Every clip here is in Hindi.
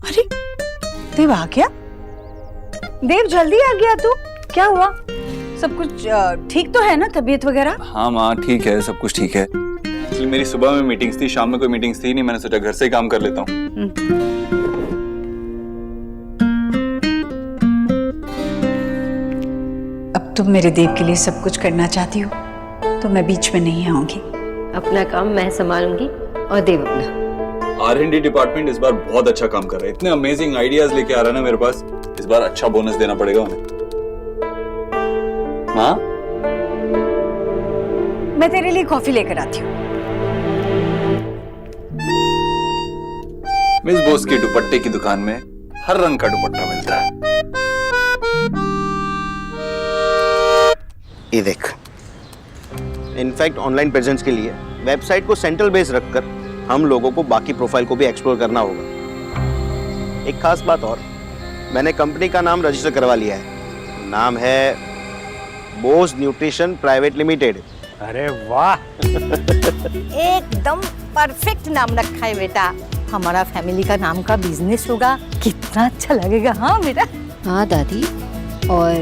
अरे देव आ गया? देव जल्दी आ गया तू? क्या हुआ? सब कुछ ठीक तो है ना, तबीयत वगैरह? हाँ माँ ठीक है, सब कुछ ठीक है। एक्चुअली मेरी सुबह में मीटिंग्स थी, शाम में कोई मीटिंग्स थी नहीं, मैंने सोचा घर से ही काम कर लेता हूँ। अब तुम मेरे देव के लिए सब कुछ करना चाहती हो तो मैं बीच में नहीं आऊंगी। अपना काम मैं संभालूंगी और देव अपना। R&D डिपार्टमेंट इस बार बहुत अच्छा काम कर रहा है, इतने अमेजिंग आइडियाज लेके आ रहा है ना मेरे पास। इस बार अच्छा बोनस देना पड़ेगा उन्हें। माँ मैं तेरे लिए कॉफी लेकर आती हूँ। मिस बोस की दुपट्टे की दुकान में हर रंग का दुपट्टा मिलता है। ये देख, इनफैक्ट ऑनलाइन प्रेजेंस के लिए वेबसाइट को सेंट्रल बेस रखकर हम लोगों को बाकी प्रोफाइल को भी एक्सप्लोर करना होगा। एक खास बात और, मैंने कंपनी का नाम रजिस्टर करवा लिया है। नाम है बोस न्यूट्रिशन प्राइवेट लिमिटेड। अरे वाह एकदम परफेक्ट नाम रखा है बेटा। हमारा फैमिली का नाम का बिजनेस होगा, कितना अच्छा लगेगा। हाँ बेटा। हाँ दादी, और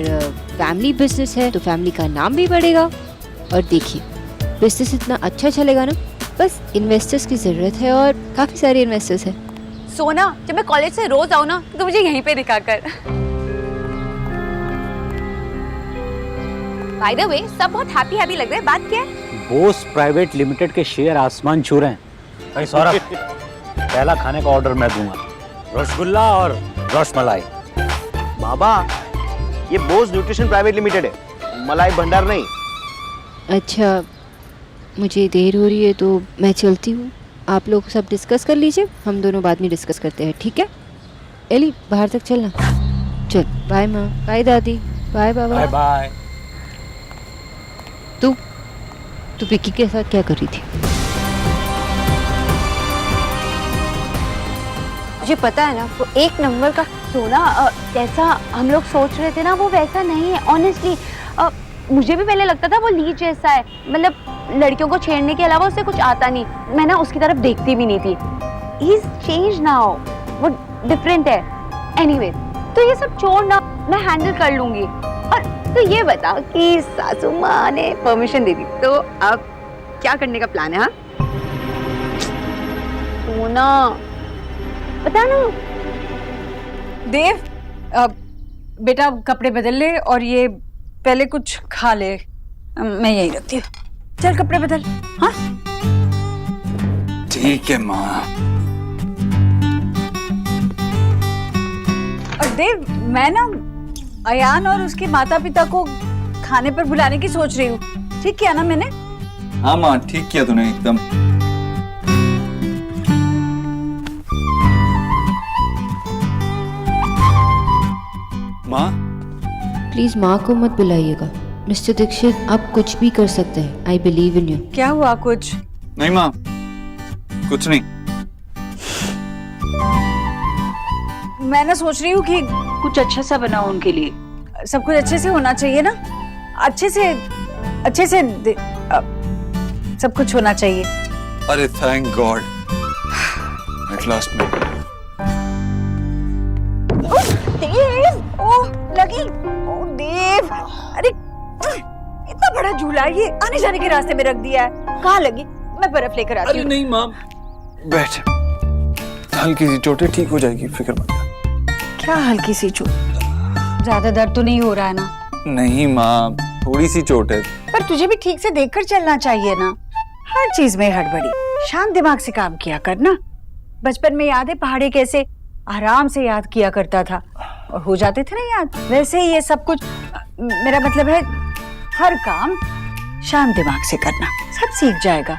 फैमिली बिजनेस है तो फैमिली का नाम भी बढ़ेगा। और देखिए, बिजनेस इतना अच्छा चलेगा ना, बस इन्वेस्टर्स की जरूरत है और काफी सारे इन्वेस्टर्स हैं। सोना, जब मैं कॉलेज से रोज आऊँ ना तो मुझे यहीं पे दिखा कर। बाय द वे, सब बहुत हैप्पी हैप्पी लग रहे हैं, बात क्या है? बोस प्राइवेट लिमिटेड के शेयर आसमान छू रहे हैं। भाई सौरभ, पहला खाने का ऑर्डर मैं दूंगा, रसगुल्ला और रसमलाई। बाबा, ये बोस न्यूट्रिशन प्राइवेट लिमिटेड है, मलाई भंडार नहीं। अच्छा, मुझे देर हो रही है तो मैं चलती हूँ। आप लोग सब डिस्कस कर लीजिए, हम दोनों बाद में डिस्कस करते हैं, ठीक है? एली, बाहर तक चलना। चल, बाय माँ, बाय दादी, बाय बाबा। Bye bye. तू विक्की के साथ क्या कर रही थी? मुझे पता है ना, वो एक नंबर का सोना, जैसा हम लोग सोच रहे थे ना वो वैसा नहीं है। ऑनेस्टली मुझे भी पहले लगता था वो लीच जैसा है, मतलब लड़कियों को छेड़ने के अलावा उसे कुछ आता नहीं। मैं ना उसकी तरफ देखती भी नहीं थी। ही इज चेंज नाउ, वो डिफरेंट है। एनीवे, तो ये सब छोड़ ना, मैं हैंडल कर लूंगी। और तो ये बता कि सासू माँ ने परमिशन दे दी तो अब क्या करने का प्लान है? हाँ सोना, बता ना। देव, बेटा कपड़े बदल ले और ये पहले कुछ खा ले। मैं यही रखती हूँ। चल कपड़े बदल। हाँ ठीक है माँ। और देव, मैं ना अयान और उसके माता पिता को खाने पर बुलाने की सोच रही हूँ। ठीक किया ना मैंने? हाँ माँ, ठीक किया तूने एकदम। माँ, प्लीज माँ को मत बुलाइएगा। मिस्टर दीक्षित, आप कुछ भी कर सकते हैं। I believe in you. क्या हुआ? कुछ नहीं माँ, कुछ नहीं। मैं ना सोच रही हूँ कि कुछ अच्छा सा बनाओ उनके लिए। सब कुछ अच्छे से होना चाहिए ना, अच्छे से सब कुछ होना चाहिए। अरे थैंक गॉड, एट लास्ट में। देव, ओह लगी। ओह देव, अरे इतना बड़ा झूला ये आने जाने के रास्ते में रख दिया है। कहाँ लगी? मैं बर्फ लेकर आती अरे हूँ। नहीं माँ, बैठ, हल्की सी चोट है, ठीक हो जाएगी, फिक्र मत कर। क्या हल्की सी चोट? ज्यादा दर्द तो नहीं हो रहा है ना? नहीं माँ, थोड़ी सी चोट है। पर तुझे भी ठीक से देखकर चलना चाहिए ना। हर चीज में हड़बड़ी, शांत दिमाग से काम किया कर ना। बचपन में याद है पहाड़ी कैसे आराम से याद किया करता था और हो जाते थे ना याद। वैसे ही ये सब कुछ, मेरा मतलब है हर काम शांत दिमाग से करना, सब सीख जाएगा।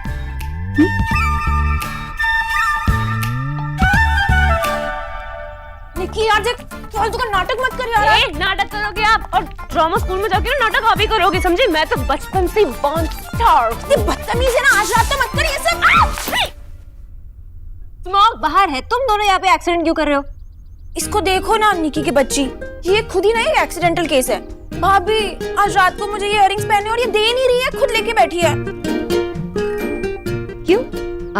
निकी यार देख, फालतू का नाटक मत कर यार। नाटक करोगे आप और ड्रामा स्कूल में जाके ना नाटक आप ही करोगे, समझे? मैं तो बचपन से बॉर्न स्टार। बदतमीज है ना, आज रात तो मत कर ये सब। स्मॉग बाहर है, तुम दोनों यहाँ पे एक्सीडेंट क्यों कर रहे हो? इसको देखो ना, निकी की बच्ची, ये खुद ही ना एक एक्सीडेंटल केस है। भाभी आज रात को मुझे ये इयररिंग्स पहने और ये दे नहीं रही है, खुद लेके बैठी है। क्यों,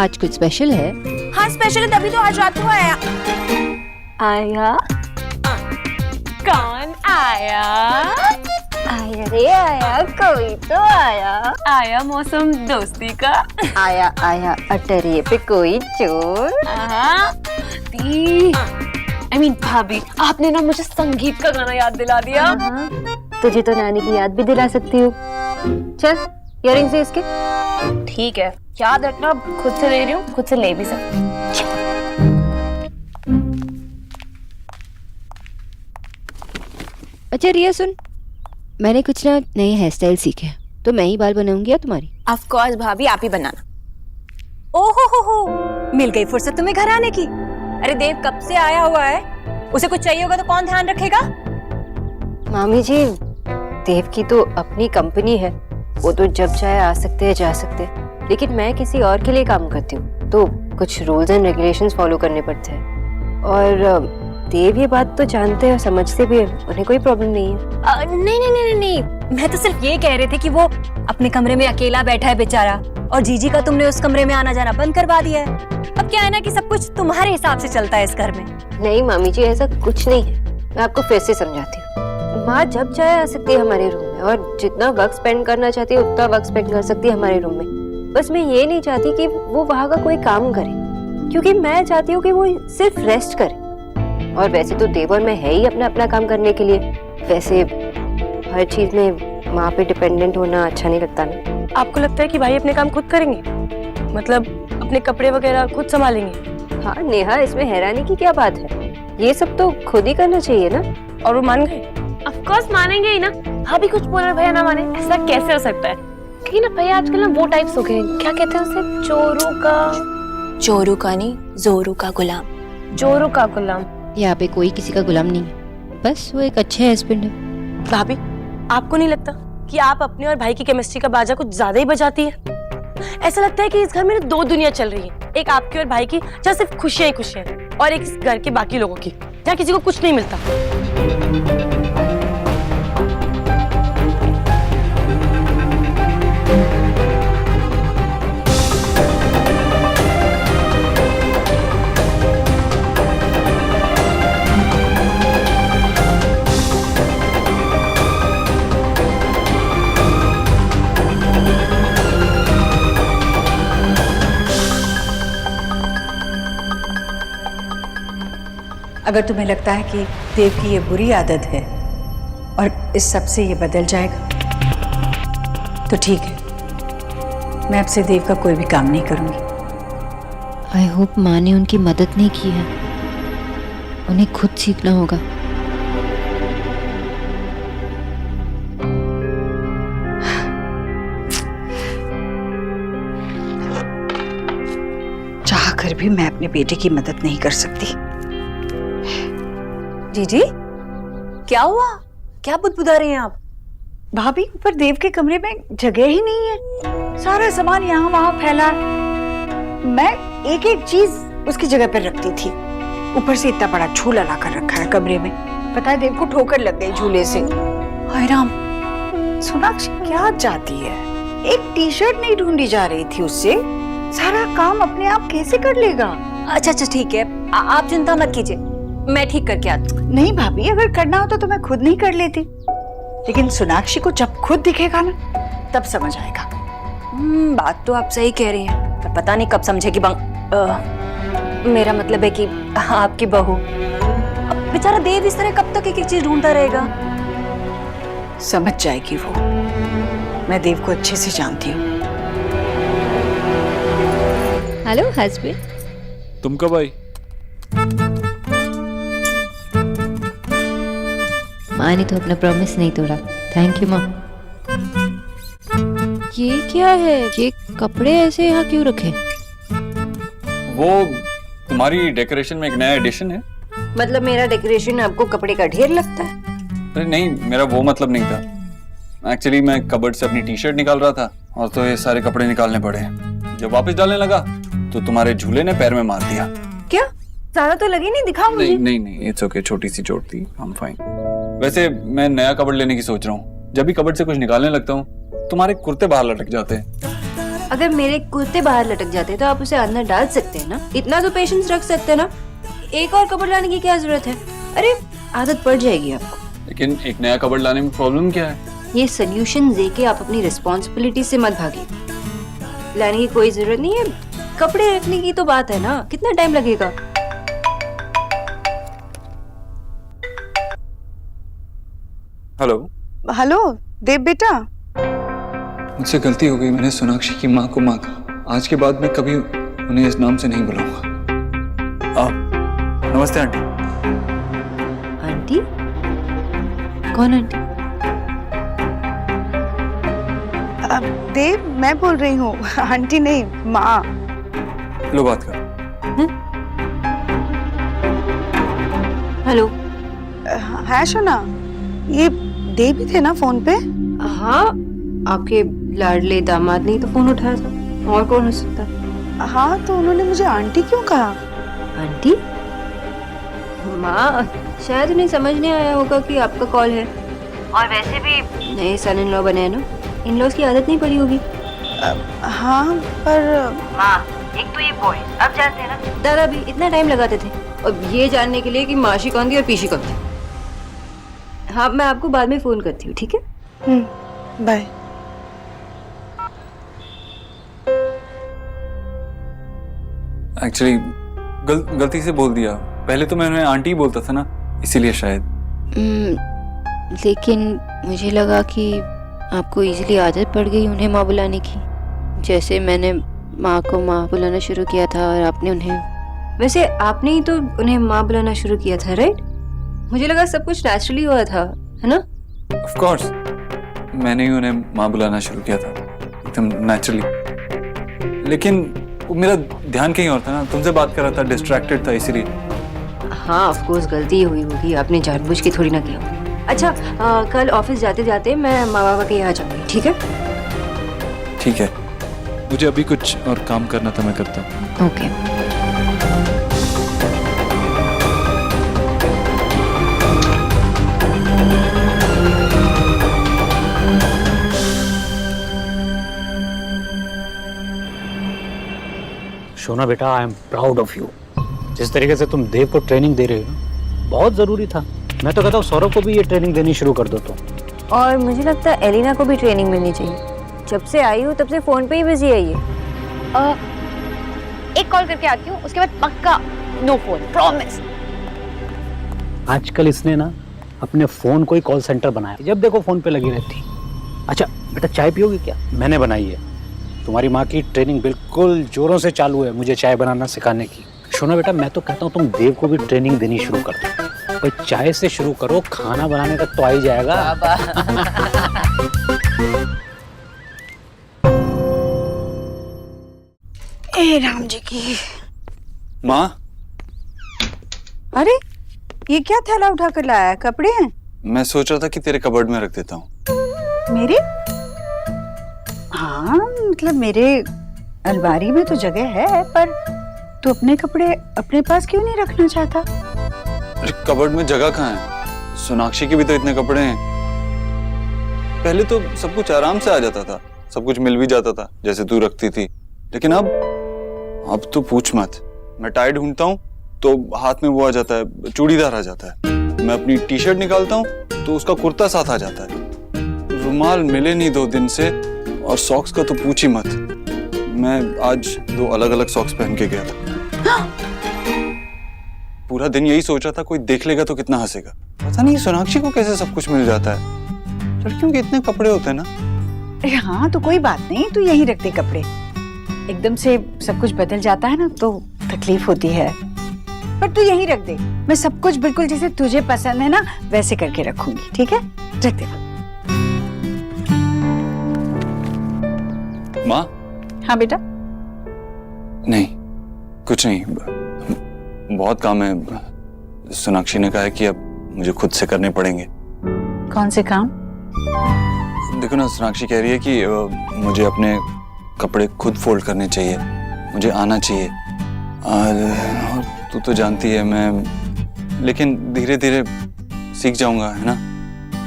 आज कुछ स्पेशल है? हाँ स्पेशल है, तभी तो आज रात को आया। आया कौन आया? आया रे आया, कोई तो आया। आया मौसम दोस्ती का। आया आया अटरिये पे कोई चोर। I mean, भाभी, आपने ना मुझे संगीत का गाना याद दिला दिया। तुझे तो नानी की याद भी दिला सकती हूँ। चल इयररिंग्स दे इसके। ठीक है, याद रखना, खुद से ले रही हूँ, खुद से ले भी सकती। अच्छा रिया सुन, मैंने कुछ ना नए हेयर स्टाइल सीखे हैं, तो मैं ही बाल बनाऊंगी या तुम्हारी? ऑफ कोर्स भाभी, आप ही बनाना। ओहो हो, मिल गई फुर्सत तुम्हें घर आने की। अरे देव कब से आया हुआ है, उसे कुछ चाहिए होगा तो कौन ध्यान रखेगा? मामी जी, देव की तो अपनी कंपनी है, वो तो जब चाहे आ सकते हैं जा सकते हैं, लेकिन मैं किसी और के लिए काम करती हूँ तो कुछ रूल्स एंड रेगुलेशंस फॉलो करने पड़ते हैं। और देव ये बात तो जानते हैं, समझते भी हैं, उन्हें कोई प्रॉब्लम नहीं है। नहीं, मैं तो सिर्फ ये कह रहे थे कि वो अपने कमरे में अकेला बैठा है बेचारा, और जीजी का तुमने उस कमरे में आना जाना बंद करवा दिया है। अब क्या है ना कि सब कुछ तुम्हारे हिसाब से चलता है इस घर में। नहीं मामी जी, ऐसा कुछ नहीं है, मैं आपको फिर से समझाती हूँ। माँ जब चाहे आ सकती है हमारे रूम में, और जितना वक्त स्पेंड करना चाहती है उतना वक्त स्पेंड कर सकती है हमारे रूम में। बस मैं ये नहीं चाहती कि वो वहाँ का कोई काम करे, क्योंकि मैं चाहती हूँ कि वो सिर्फ रेस्ट करे। और वैसे तो देव और मैं है ही अपना अपना काम करने के लिए, वैसे हर चीज में माँ पे डिपेंडेंट होना अच्छा नहीं लगता ना। आपको लगता है कि भाई अपने काम खुद करेंगे, मतलब अपने कपड़े वगैरह खुद संभालेंगे? हाँ नेहा, इसमें हैरानी की क्या बात है, ये सब तो खुद ही करना चाहिए ना। और वो मान गए? ऑफ कोर्स मानेंगे ही ना। भाभी कुछ बोल रहे भैया ना माने, ऐसा कैसे हो सकता है? क्योंकि ना भैया आजकल ना वो टाइप्स हो गए, क्या कहते हैं उसे, चोरू का नहीं, जोरू का गुलाम। जोरू का गुलाम। यहाँ पे कोई किसी का गुलाम नहीं है, बस वो एक अच्छे हस्बैंड है। भाभी, आपको नहीं लगता कि आप अपने और भाई की केमिस्ट्री का बाजा कुछ ज्यादा ही बजाती है? ऐसा लगता है कि इस घर में दो दुनिया चल रही है, एक आपकी और भाई की जहाँ सिर्फ खुशियां ही खुशियां हैं, और एक इस घर के बाकी लोगों की जहाँ किसी को कुछ नहीं मिलता। अगर तुम्हें लगता है कि देव की ये बुरी आदत है और इस सब से ये बदल जाएगा तो ठीक है, मैं अब से देव का कोई भी काम नहीं करूंगी। आई होप माँ ने उनकी मदद नहीं की है, उन्हें खुद सीखना होगा। चाह कर भी मैं अपने बेटे की मदद नहीं कर सकती। जीजी, क्या हुआ? क्या बुदबुदा रही हैं आप? भाभी, ऊपर देव के कमरे में जगह ही नहीं है, सारा सामान यहाँ वहाँ फैला है। मैं एक एक चीज उसकी जगह पर रखती थी, ऊपर से इतना बड़ा झूला लाकर रखा है कमरे में। पता है देव को ठोकर लग गई झूले से। हाय राम, सोनाक्षी क्या चाहती है? एक टी शर्ट नहीं ढूंढी जा रही थी उससे, सारा काम अपने आप कैसे कर लेगा? अच्छा ठीक है, आप चिंता मत कीजिए, मैं ठीक करके आती हूँ। नहीं भाभी, अगर करना होता तो मैं खुद नहीं कर लेती, लेकिन सोनाक्षी को जब खुद दिखेगा ना तब समझ आएगा। बात तो आप सही कह रही हैं, पर पता नहीं कब समझेगी। मेरा मतलब है कि आपकी बहू। बेचारा देव इस तरह कब तक एक एक चीज ढूंढता रहेगा? समझ जाएगी वो, मैं देव को अच्छे से जानती हूँ। Hello husband. तुम कब आई? माँ ने तो अपना प्रॉमिस नहीं तोड़ा। थैंक यू माँ। ये क्या है, ये कपड़े ऐसे यहाँ क्यों रखे? वो तुम्हारी डेकोरेशन में एक नया एडिशन है। मतलब मेरा डेकोरेशन आपको कपड़े का ढेर लगता है? अरे नहीं, मेरा वो मतलब नहीं था। एक्चुअली मैं कबर्ड से अपनी टी शर्ट निकाल रहा था और तो ये सारे कपड़े निकालने पड़े। जब वापस डालने लगा तो तुम्हारे झूले ने पैर में मार दिया। क्या? ज्यादा तो लगी नहीं, दिखाओ मुझे। नहीं, इट्स ओके, छोटी सी चोट थी, आई एम फाइन। वैसे मैं नया कबर्ड लेने की सोच रहा हूँ। जब भी कबर्ड से कुछ निकालने लगता हूँ तुम्हारे कुर्ते बाहर लटक जाते हैं। अगर मेरे कुर्ते बाहर लटक जाते तो आप उसे अंदर डाल सकते हैं ना, इतना तो पेशेंस रख सकते हैं ना। एक और कपड़ लाने की क्या जरूरत है? अरे आदत पड़ जाएगी आपको। लेकिन एक नया कबर्ड लाने में प्रॉब्लम क्या है? ये सोल्यूशन देके आप अपनी रिस्पॉन्सिबिलिटी से मत भागिए। लाने की कोई जरूरत नहीं है, कपड़े रखने की तो बात है ना, कितना टाइम लगेगा? हेलो। हेलो देव बेटा। मुझसे गलती हो गई, मैंने सोनाक्षी की माँ को माँ कहा। आज के बाद मैं कभी उन्हें इस नाम से नहीं बुलाऊंगा। आप नमस्ते आंटी। आंटी? कौन आंटी? देव मैं बोल रही हूँ, आंटी नहीं माँ। लो बात कर। हेलो। है शोना, ये देव ही थे ना फोन पे? हाँ, आपके लाडले दामाद ने तो फोन उठाया था, और कौन हो सकता है? हाँ तो उन्होंने मुझे आंटी क्यों कहा? आंटी? माँ, शायद उन्हें समझ नहीं आया होगा कि आपका कॉल है। और वैसे भी नए सन इन लॉ बने हैं ना, इन लॉज की आदत नहीं पड़ी होगी। हाँ पर माँ, एक तो ये बॉय अब जानते हैं ना, दादा भी इतना टाइम लगाते थे और ये जानने के लिए कि माशी कौन थी और पीशी कौन थी। हाँ, मैं आपको बाद में फोन करती हूँ, ठीक है? बाय। एक्चुअली गलती से बोल दिया। पहले तो मैं उन्हें आंटी ही बोलता था ना, इसीलिए शायद। लेकिन मुझे लगा कि आपको इजीली आदत पड़ गई उन्हें माँ बुलाने की। जैसे मैंने माँ को माँ बुलाना शुरू किया था और आपने उन्हें, वैसे आपने ही तो उन्हें माँ बुलाना शुरू किया था, राइट? मुझे लगा सब कुछ नेचुरली हुआ था, है ना? ऑफ कोर्स, मैंने ही उन्हें माँ बुलाना शुरू किया था, एकदम नेचुरली। लेकिन मेरा ध्यान कहीं और था ना, तुमसे बात कर रहा था, डिस्ट्रैक्टेड था, इसीलिए। हाँ, ऑफ कोर्स गलती हुई होगी, आपने जानबूझ के थोड़ी ना किया। अच्छा, कल ऑफिस जाते जाते मैं माँ बाबा के यहाँ जाऊंगी, ठीक है? ठीक है, मुझे अभी कुछ और काम करना था, मैं करता हूँ। ओके। शोना बेटा, I am proud of you. जिस तरीके से तुम देव को ट्रेनिंग दे रहे हो, बहुत जरूरी था। मैं तो कहता हूँ सौरभ को भी ये ट्रेनिंग देनी शुरू कर दो तुम। और मुझे लगता है एलिना को भी ट्रेनिंग मिलनी चाहिए। जब से आई हूँ तब से फोन पे ही बिजी है ये। एक कॉल करके आती हूँ, उसके बाद पक्का नो फोन, प्रॉमिस। आजकल इसने ना अपने फोन को ही कॉल सेंटर बनाया, जब देखो फोन पे लगी रहती। अच्छा बेटा, चाय पियोगी क्या? मैंने बनाई है। तुम्हारी माँ की ट्रेनिंग बिल्कुल जोरों से चालू है मुझे चाय बनाना सिखाने की। शोना बेटा, मैं तो कहता हूँ तुम देव को भी ट्रेनिंग देनी शुरू कर दो। भाई चाय से शुरू करो, खाना बनाने तक तो आ ही जाएगा। ए राम जी की माँ, अरे ये क्या थैला उठा कर लाया है? कपड़े हैं? मैं सोच रहा था कि तेरे कबर्ड में रख देता हूँ। मेरे? हाँ, मतलब मेरे अलमारी में तो जगह है, पर तू अपने कपड़े अपने पास क्यों नहीं रखना चाहता? अरे कबर्ड में जगह कहाँ है? सोनाक्षी के भी तो इतने कपड़े हैं। पहले तो सब कुछ आराम से आ जाता था, सब कुछ मिल भी जाता था जैसे तू रखती थी। लेकिन अब तो पूछ मत। मैं टाई ढूंढता हूँ तो हाथ में वो आ जाता है, चूड़ीदार आ जाता है। मैं अपनी टी शर्ट निकालता हूँ तो उसका कुर्ता साथ आ जाता है। रुमाल मिले नहीं 2 दिन से, और सॉक्स का तो पूछ ही मत। मैं आज 2 अलग अलग सॉक्स पहन के गया था। पूरा दिन यही सोच रहा था कोई देख लेगा तो कितना हंसेगा। पता नहीं सोनाक्षी को कैसे सब कुछ मिल जाता है। लड़कियों के इतने कपड़े होते हैं ना। अरे हाँ, तो कोई बात नहीं, तू यहीं रख दे कपड़े। एकदम से सब कुछ बदल जाता है ना तो तकलीफ होती है, पर तू यहीं रख दे। मैं सब कुछ बिल्कुल जैसे तुझे पसंद है ना वैसे करके रखूंगी, ठीक है? रख दे। माँ? हाँ बेटा। नहीं, कुछ नहीं, बहुत काम है। सोनाक्षी ने कहा है कि अब मुझे खुद से करने पड़ेंगे। कौन से काम? देखो ना, सोनाक्षी कह रही है कि मुझे अपने कपड़े खुद फोल्ड करने चाहिए, मुझे आना चाहिए। और तू तो जानती है मैं, लेकिन धीरे धीरे सीख जाऊंगा, है ना,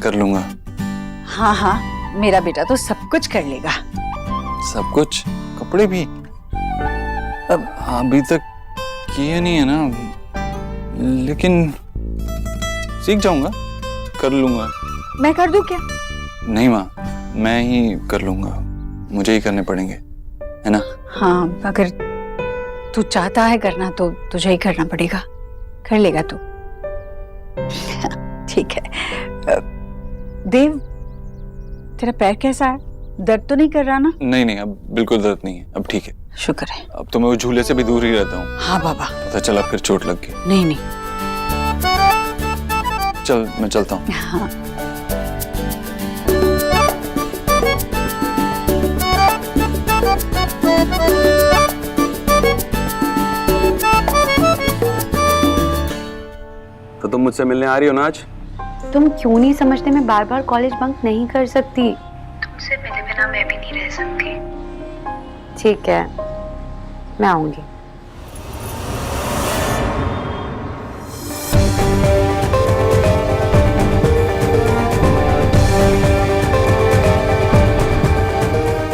कर लूंगा। हाँ हाँ, मेरा बेटा तो सब कुछ कर लेगा। सब कुछ? कपड़े भी? अब अभी तक किए नहीं है ना। लेकिन सीख जाऊंगा, कर लूंगा। मैं कर दूं क्या? नहीं माँ, मैं ही कर लूंगा, मुझे ही करने पड़ेंगे, है ना? हाँ, अगर तू चाहता है करना तो तुझे ही करना पड़ेगा, कर लेगा तू। ठीक है। देव, तेरा पैर कैसा है? दर्द तो नहीं कर रहा ना? नहीं, अब बिल्कुल दर्द नहीं है, अब ठीक है। शुक्र है। अब तो मैं उस झूले से भी दूर ही रहता हूँ। हाँ बाबा। पता चला फिर चोट लग गई। नहीं। चल मैं चलता हूँ। हाँ। तो तुम मुझसे मिलने आ रही हो ना आज? तुम क्यों नहीं समझते मैं बार बार कॉलेज बंक नहीं कर सकती। तुमसे मिले बिना मैं भी नहीं रह सकती। ठीक है, मैं आऊंगी।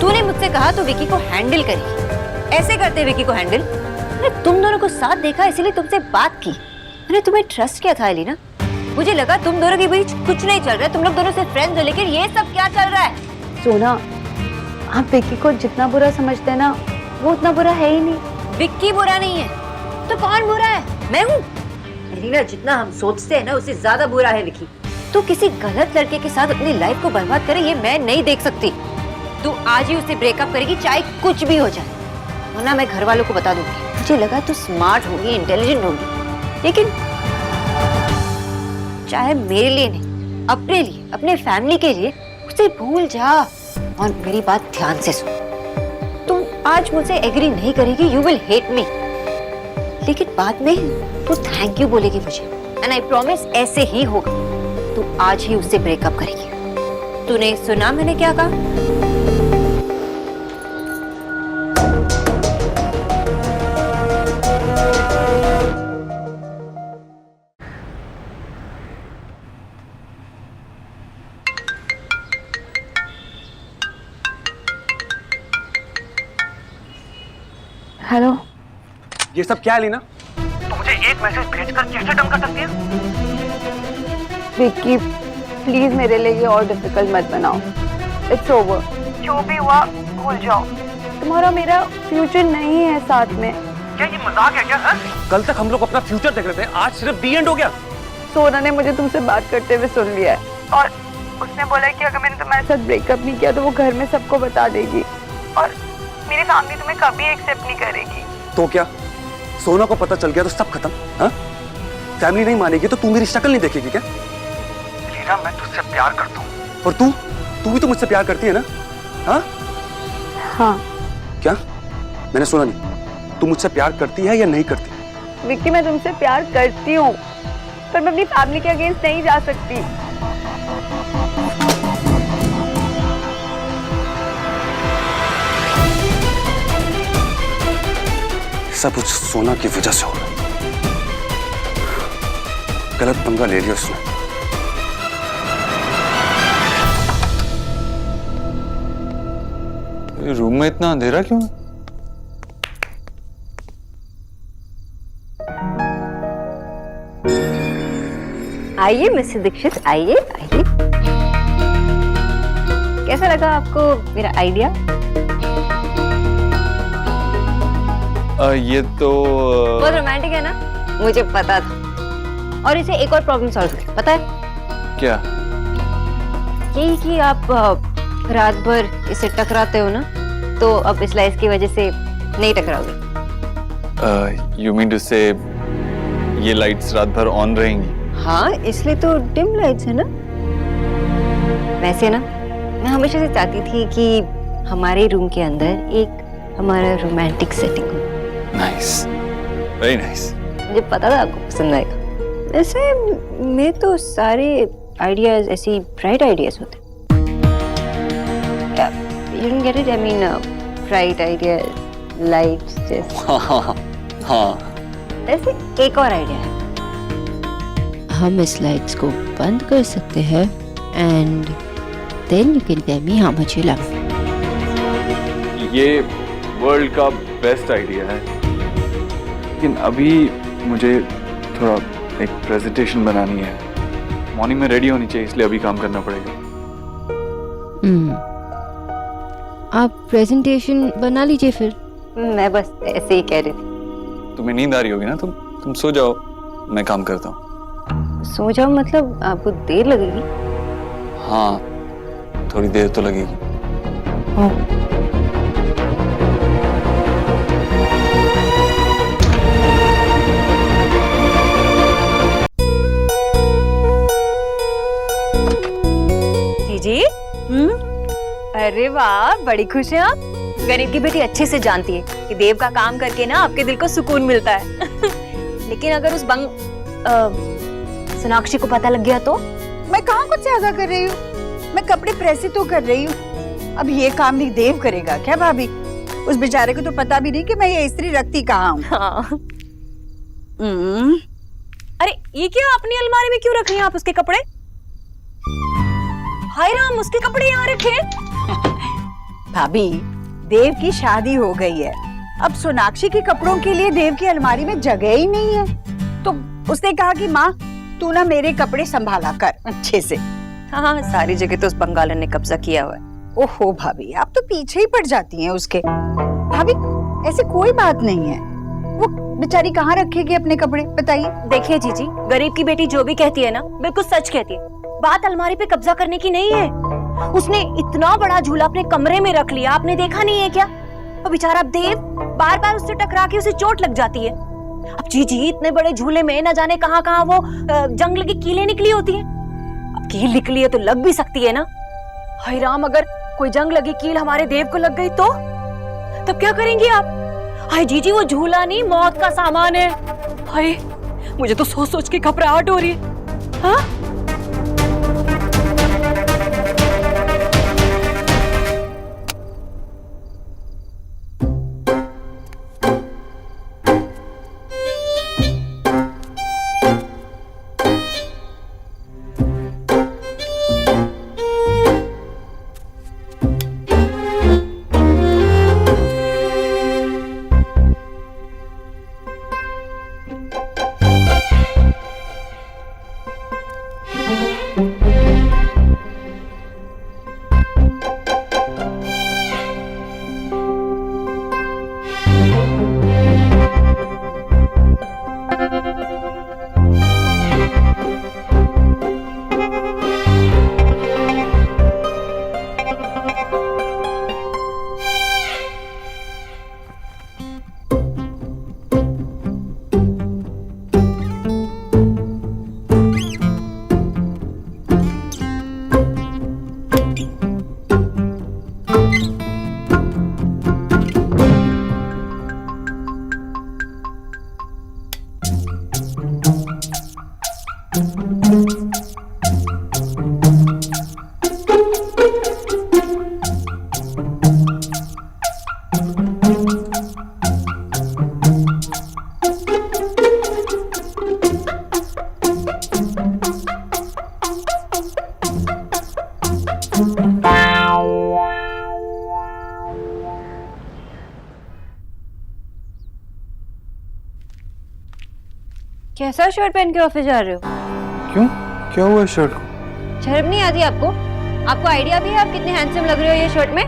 तूने मुझसे कहा तो विकी को हैंडल करेगी, ऐसे करते विकी को हैंडल। मैंने तुम दोनों को साथ देखा इसीलिए तुमसे बात की। मैंने तुम्हें ट्रस्ट किया था एलिना। मुझे लगा तुम दोनों के बीच कुछ नहीं चल रहा है, तुम लोग दोनों से फ्रेंड्स हो, लेकिन ये सब क्या चल रहा है? सोना, आप विक्की को जितना बुरा समझते हैं ना, वो उतना बुरा है ही नहीं। विक्की बुरा नहीं है तो कौन बुरा है? मैं हूँ। एलिना, जितना हम सोचते हैं ना उससे ज्यादा बुरा है विक्की। तू किसी गलत लड़के के साथ अपनी लाइफ को बर्बाद करे ये मैं नहीं देख सकती। तू आज ही उससे ब्रेकअप करेगी, चाहे कुछ भी हो जाए, वरना मैं घर वालों को बता दूंगी। मुझे लगा तू स्मार्ट होगी, इंटेलिजेंट होगी, लेकिन चाहे मेरे लिए नहीं, अपने लिए, अपने फैमिली के लिए, उसे भूल जा। और मेरी बात ध्यान से सुन, तुम आज मुझसे एग्री नहीं करेगी, यू विल हेट मी, लेकिन बाद में तू थैंक यू बोलेगी मुझे, एंड आई प्रॉमिस ऐसे ही होगा। तू आज ही उससे ब्रेकअप करेगी। तूने सुना मैंने क्या कहा? हेलो। ये सब क्या है लीना? तो मुझे एक मैसेज भेजकर कैसे डम कर सकती है? विक्की, प्लीज मेरे लिए ये और डिफिकल्ट मत बनाओ। It's over. जो भी हुआ भूल जाओ। तुम्हारा मेरा फ्यूचर नहीं है साथ में। क्या ये मजाक है क्या? कल तक हम लोग अपना फ्यूचर देख रहे थे, आज सिर्फ दी एंड हो गया। सोना ने मुझे तुमसे बात करते हुए सुन लिया है और उसने बोला कि अगर मैंने तुम्हारे साथ ब्रेकअप नहीं किया तो वो घर में सबको बता देगी और मेरी फैमिली तुम्हें कभी एक्सेप्ट नहीं करेगी। तो क्या सोना को पता चल गया तो सब खत्म? हाँ, फैमिली नहीं मानेगी तो तू मेरी शक्ल नहीं देखेगी क्या? लीना, मैं तुझसे प्यार करता हूँ। और तू भी तो मुझसे प्यार करती है ना? हाँ हाँ। क्या? मैंने सुना नहीं। तू मुझसे प्यार करती है या नहीं करती? विक्की, मैं तुमसे प्यार करती हूँ पर मैं अपनी फैमिली के अगेंस्ट नहीं जा सकती। सब कुछ सोना की वजह से हो रहा है। गलत पंगा ले लिया उसने। रूम में इतना अंधेरा क्यों है? आइए मिस्टर दीक्षित, आइए आइए। कैसा लगा आपको मेरा आइडिया? ये तो बहुत रोमांटिक है ना? मुझे पता था। और इसे एक और प्रॉब्लम सॉल्व कर, पता है क्या? यही कि आप रात भर इसे टकराते हो ना, तो अब इस लाइट की वजह से नहीं टकराओगे। यू मीन टू से ये लाइट्स रात भर ऑन रहेंगी? हाँ, इसलिए तो डिम लाइट्स है ना। वैसे ना, मैं हमेशा से चाहती थी कि हमारे रूम के अंदर एक हमारा रोमांटिक सेटिंग हो। Nice, very nice. मुझे पता था आपको पसंद आएगा। वैसे मेरे तो सारे आइडियाज ऐसी ब्राइट आइडियाज होते। You don't get it? I mean, bright ideas, lights, just. हाँ। वैसे एक और आइडिया है। हम इस लाइट्स को बंद कर सकते हैं and then you can tell me how much you love me. ये वर्ल्ड का बेस्ट आइडिया है, लेकिन अभी मुझे थोड़ा एक प्रेजेंटेशन बनानी है, मॉर्निंग में रेडी होनी चाहिए, इसलिए अभी काम करना पड़ेगा। आप प्रेजेंटेशन बना लीजिए फिर। मैं बस ऐसे ही कह रही थी। तुम्हें नींद आ रही होगी ना, तुम सो जाओ, मैं काम करता हूँ। सो जाओ मतलब आपको देर लगेगी? हाँ, थोड़ी देर तो लगेगी। जी अरे वाह, बड़ी खुश हैं आप। गरीब की बेटी अच्छे से जानती है कि देव का काम करके ना आपके दिल को सुकून मिलता है। लेकिन अगर उस सोनाक्षी को पता लग गया तो? मैं कहाँ कुछ ज्यादा कर रही हूँ, मैं कपड़े प्रेस ही तो कर रही हूँ। अब ये काम भी देव करेगा क्या भाभी? उस बेचारे को तो पता भी नहीं कि मैं ये इस्त्री रखती कहाँ हूँ। हाँ। अरे ये क्या, अपनी अलमारी में क्यों रख रही हैं आप उसके कपड़े? हाय राम, उसके कपड़े यहाँ रखे हैं? भाभी, देव की शादी हो गई है, अब सोनाक्षी के कपड़ों के लिए देव की अलमारी में जगह ही नहीं है। तो उसने कहा कि माँ तू ना मेरे कपड़े संभाला कर अच्छे से। हाँ, सारी जगह तो उस बंगालन ने कब्जा किया हुआ है। ओहो भाभी, आप तो पीछे ही पड़ जाती हैं उसके। भाभी ऐसे कोई बात नहीं है, वो बेचारी कहाँ रखेगी अपने कपड़े, बताइए। देखिए जीजी, गरीब की बेटी जो भी कहती है ना बिल्कुल सच कहती है। बात अलमारी पे कब्जा करने की नहीं है। उसने इतना बड़ा झूला अपने कमरे में रख लिया, आपने देखा नहीं है क्या? और बेचारा देव बार बार उससे टकरा के उसे चोट लग जाती है। अब जीजी, इतने बड़े झूले में न जाने कहाँ कहाँ वो जंग लगी कीलें निकली होती हैं। अब कील निकली है तो लग भी सकती है ना। हाय राम, अगर कोई जंग लगी कील हमारे देव को लग गई तो तब क्या करेंगी आप? हाय जीजी, वो झूला नहीं मौत का सामान है। हाय, मुझे तो सोच सोच के घबराहट हो रही है। हाँ? कैसा शर्ट पहन के ऑफिस जा रहे हो? क्यों, क्या हुआ इस शर्ट को? शर्म नहीं आती आपको? आपको आइडिया भी है आप कितने हैंडसम लग रहे हो ये शर्ट में?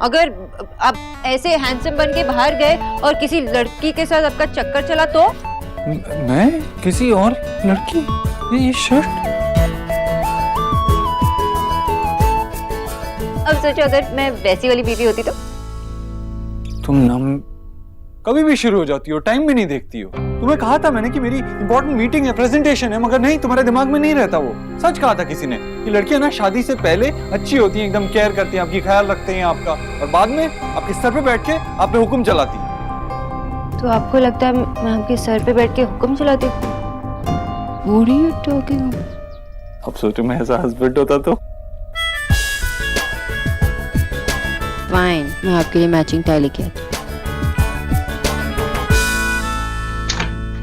अगर आप ऐसे हैंडसम बन के बाहर गए और किसी लड़की के साथ आपका चक्कर चला तो? मैं किसी और लड़की? ये शर्ट? अब सोचो अगर मैं वैसी वाली बीवी होती तो? तुम ना कभी भी शुरू हो जाती हो, टाइम भी नहीं देखती हो। तुम्हें कहा था मैंने कि मेरी इंपॉर्टेंट मीटिंग है, प्रेजेंटेशन है, मगर नहीं, तुम्हारे दिमाग में नहीं रहता वो। सच कहा था किसी ने कि लड़कियां ना शादी से पहले अच्छी होती हैं, एकदम केयर करती हैं, आपकी ख्याल रखते हैं आपका, और बाद में आपके सर पे बैठ के आप पे हुक्म चलाती हैं। तो आपको लगता है मैं आपके सर पे बैठ के हुक्म चलाती हूँ? What are you talking about? अब सोचो मैं ऐसा हस्बैंड होता तो? फाइन, मैं आपके लिए मैचिंग टाई लेके आती हूँ।